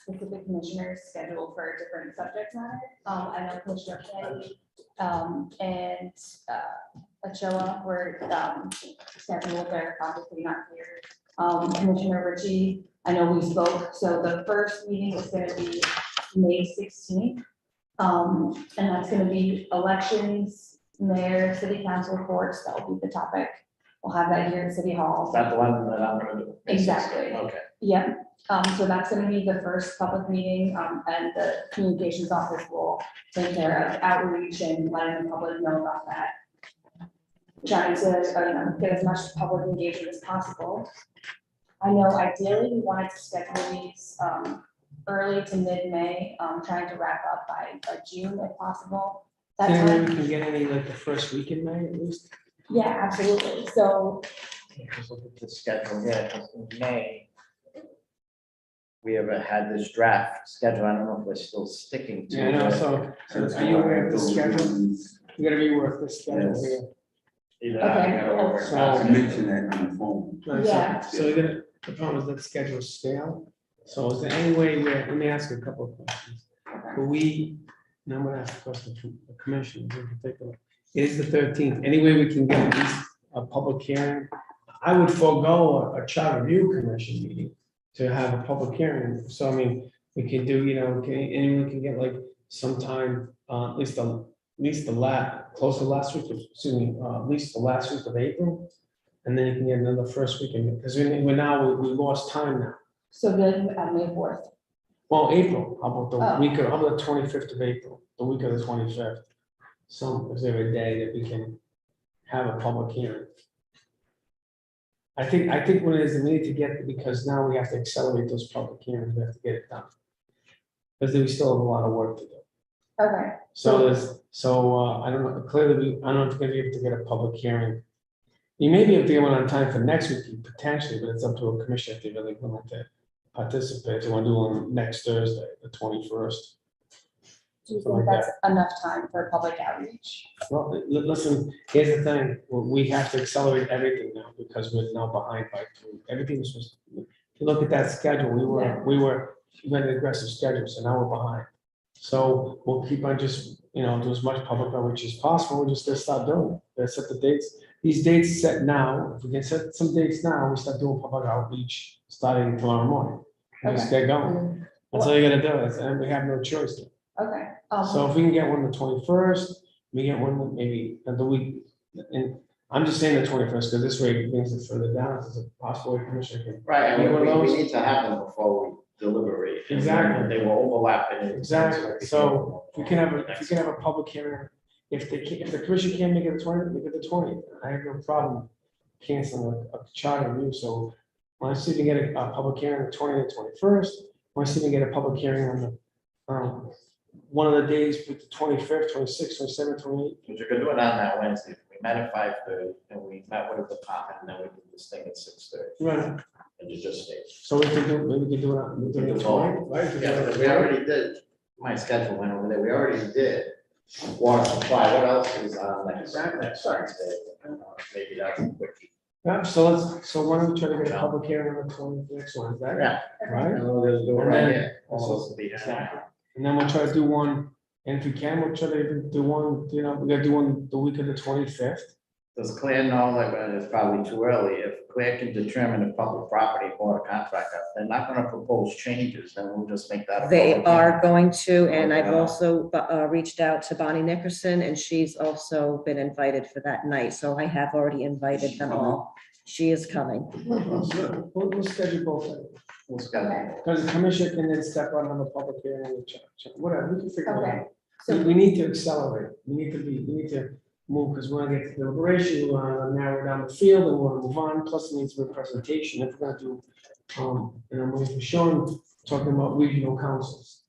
specific commissioners scheduled for different subject matter. I know Commissioner Kennedy and Ochoa were scheduled, they're obviously not here. Commissioner Ritchie, I know we spoke, so the first meeting is going to be May 16th. And that's going to be elections, mayor, city council reports, that will be the topic. We'll have that here at City Hall. Is that the one that I'm gonna do? Exactly. Okay. Yeah, so that's gonna be the first public meeting, and the communications office will take care of outreach and letting the public know about that. Trying to, get as much public engagement as possible. I know ideally we wanted to schedule these, early to mid-May, trying to wrap up by June if possible. That Any way time, we can get any like the first week in May at least? yeah, absolutely. So, Just look at the schedule here, 'cause in May, we ever had this draft schedule, I don't know if we're still sticking to Yeah, I know, it. so are you aware of the schedule? You gotta be worth the schedule here. Either Okay. I gotta work So- I out. mentioned that on the phone. Right, Yeah. So you're gonna, the problem is that schedule is stale. So is there any way where, let me ask you a couple of questions. But we, and I'm gonna ask a question to the commission in particular. It is the 13th. Any way we can get at least a public hearing? I would forego a charter review commission meeting to have a public hearing. So I mean, we can do, anyone can get like sometime, at least close to last week, excuse me, at least the last week of April. And then you can get another first weekend, because we lost time now. So good, May 4th. Well, April, how about Oh. how about the 25th of April, the week of the 25th? Is there a day that we can have a public hearing? I think what it is, we need to get, because now we have to accelerate those public hearings, we have to get it done. Because we still have a lot of work to do. Okay, So I don't know, clearly, I don't know if we're gonna be able to get a public hearing. You may be able to get one on time for next week, potentially, but it's up to a commission if they really want to participate. They want to do one next Thursday, the 21st. do you think that's enough time for public outreach? Well, listen, here's the thing, we have to accelerate everything now because we're now behind by 3. Everything was supposed to, if you look at that schedule, we had an aggressive schedule, so now we're behind. So we'll keep on just, do as much public outreach as possible. We're just gonna start doing it. Let's set the dates. These dates set now. If we can set some dates now, we start doing public outreach starting tomorrow morning. Just get going. That's all you gotta do. And we have no choice. Okay. So if we can get one the 21st, we get one maybe the week, and I'm just saying the 21st, because this way it brings it further down, it's a possible way commissioner can. Right, and One of we those? need to have them before we deliberate. Exactly. They will overlap in. Exactly, so if we can have a public hearing, if the commission can't make it the 20th, make it the 20th, I have no problem canceling a charter review, so when I see if we get a public hearing on the 20th, 21st, when I see if we get a public hearing on the, one of the days, with the 25th, 26th, 27th, 28th. But you could do it on that Wednesday. We met at 5:30 and we met with the department and then we did this thing at 6:30. Right. And you just stayed. So we can do, maybe we can do it on, we can do it tomorrow, right? Yeah, but we already did, my schedule went over there. We already did water supply. What else is on next Wednesday? Maybe that's a quickie. Yeah, so why don't we try to get a public hearing on the 26th one, is that Yeah. right? And we'll just do it And right then- here. All those will be here. And then we'll try to do one, and if we can, we'll try to even do one, we gotta do one the week of the 25th. Does Claire know, like, it's probably too early, if Claire can determine the public property or a contractor, they're not gonna propose changes, then we'll just make that. a They public are hearing. going to, and I've Okay. also reached out to Bonnie Nickerson, and she's also been invited for that night, so I have already invited them all. She is coming. We'll schedule both of them. We'll schedule. Because the commission can then step on the public hearing, and whatever, we can figure it Okay. out. So We need to accelerate, we need to move, because we want to get to deliberation, we want to narrow down the field, and we want to move on, plus it needs to be a presentation, if we're gonna do, and I'm waiting for Sean, talking about regional councils.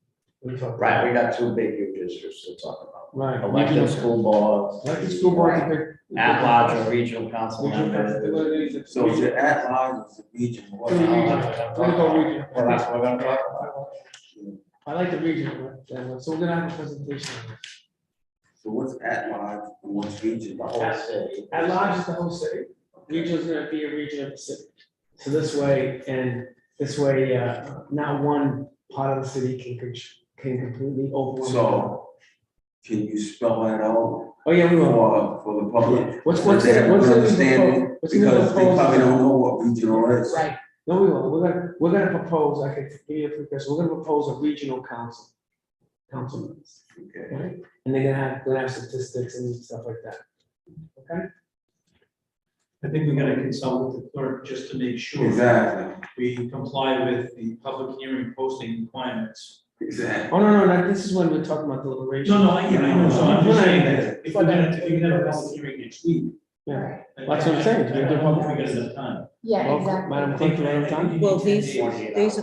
Right, we got two big huge issues to talk about. Right. Elected Regional- school boards, Elected school board. at-large or regional council Regional members. council. So is it at large, or is it regional? We're gonna go regional. Well, that's what we're gonna talk about. I like the regional, so we're gonna have a presentation on it. So what's at large and what's regional? The whole city. At large is the whole city, regional is gonna be a region of the city. So this way, not one part of the city can completely overwhelm. So can you spell that out Oh, yeah, we will. for the public? What's So they what's understand it? what's in the Because they proposal? probably don't know what regional is. Right, no, we will, we're gonna propose, I could give you a precursor, we're gonna propose a regional councilman. Okay. Okay, and they're gonna have statistics and stuff like that. Okay? I think we gotta consult with the clerk just to make sure. Exactly, We comply with the public hearing posting requirements. exactly. Oh, no, this is when we're talking about deliberation. No, I know, so I'm just saying that if we're gonna, if you're gonna have a public hearing next week. Yeah. Right. That's what I'm saying, I don't know if we got enough time. Yeah, Well, exactly. Madam Clerk, do you have time? Well, these are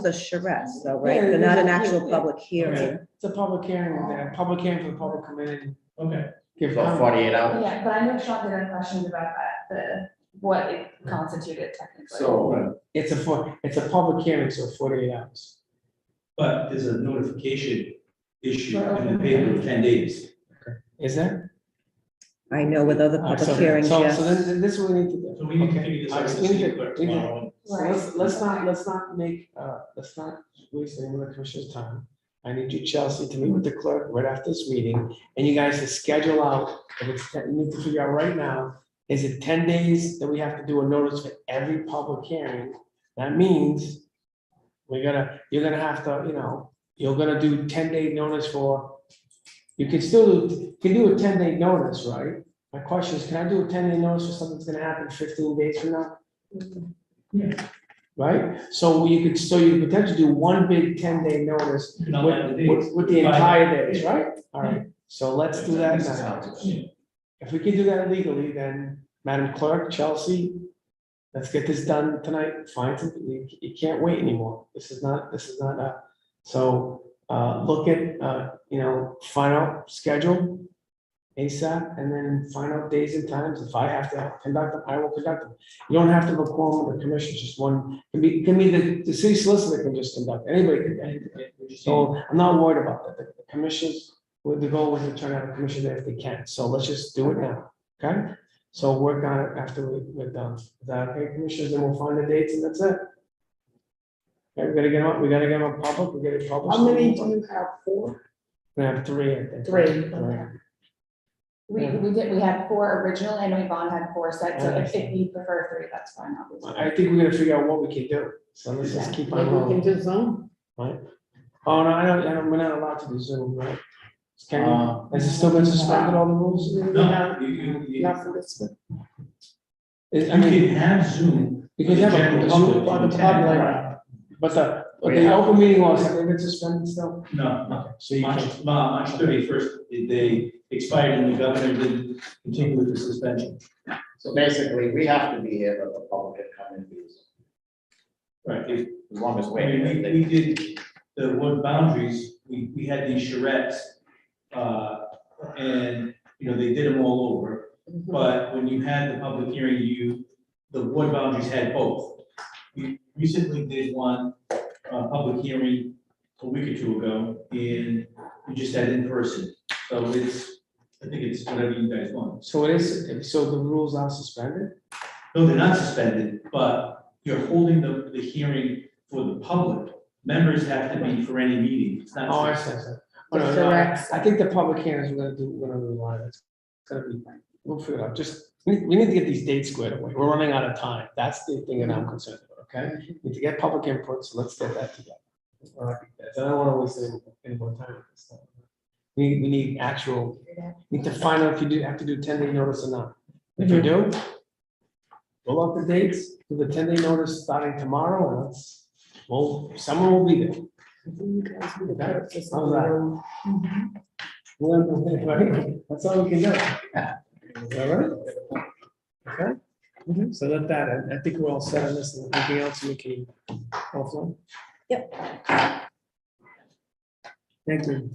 the charrettes, though, right? Yeah, They're not an yeah, actual yeah. public hearing. It's a public hearing, public hearing for the public come in and Okay. give So comment. 48 hours. Yeah, but I know Sean did have questions about that, what it constituted technically. So, It's a public hearing, so 48 hours. But there's a notification issue in the paper of 10 days. Is there? I know with other All right, public hearings, So yes. then this is what we need to do. So we need to Okay. figure this All out right, with we the need city to- clerk we need to- tomorrow. So let's not waste any more of the commissioner's time. I need you, Chelsea, to meet with the clerk right after this meeting, and you guys to schedule out, if it's, you need to figure out right now, is it 10 days that we have to do a notice for every public hearing? That means you're gonna have to, you're gonna do 10-day notice for, you can still, can do a 10-day notice, right? My question is, can I do a 10-day notice for something that's gonna happen 15 days from now? Yeah. Right? So you could potentially do one big 10-day notice You can outline the dates. with the entire days, right? All right, so let's do that now. If we can do that legally, then Madam Clerk, Chelsea, let's get this done tonight. Fine, you can't wait anymore. This is not so, look at, find out schedule ASAP, and then find out days and times. If I have to conduct them, I will conduct them. You don't have to have a quorum of the commission, just one, can be the city solicitor can just conduct, anybody can. So I'm not worried about that. The commissions, with the goal was to try to have a commission there if they can. So let's just do it now, okay? So work on it after we're done. Is that okay, commissioners? Then we'll find the dates and that's it. Okay, we gotta get them on public, we get it published. How many do you have? 4? We have 3, I think. 3, Right. okay. We had 4 originally, I know Yvonne had 4 sets, so if you prefer 3, that's fine, obviously. I think we're gonna figure out what we can do. So let's just keep on Maybe we can rolling. do Zoom. Right? Oh, no, I don't, we're not allowed to do Zoom, right? Can you, has it still been suspended, all the rules? No, you Not for this one. I mean, can have Zoom. you can have General a public, Zoom on the you can, public, right. but the open meeting laws, have they been suspended still? No, So you March, can, March 31st, they expired and the governor didn't continue with the suspension. So basically, we have to be here, but the public can come and use, Right. as long as I we're mean, here. we did the word boundaries, we had these charrettes, and, they did them all over. But when you had the public hearing, the ward boundaries had both. We recently did one, public hearing a week or 2 ago, and we just had in person. So I think it's whatever you guys want. so it is, so the rules are suspended? No, they're not suspended, but you're holding the hearing for the public. Members have to be for any meeting. It's not. Oh, I see. Oh, no, no, I think the public hearings we're gonna rely on. It's gonna be, we'll figure it out. Just, we need to get these dates squared away. We're running out of time. That's the thing that I'm concerned about, okay? We need to get public input, so let's get that together. All right, I don't wanna waste any more time with this stuff. We need actual, we need to find out if you have to do 10-day notice or not. If you do, we'll up the dates, do the 10-day notice starting tomorrow, and someone will be there. Okay? How's that? Right? That's all we can do. All right? Okay? So let that, I think we're all set on this, and anything else we can offline? Yep. Thank you.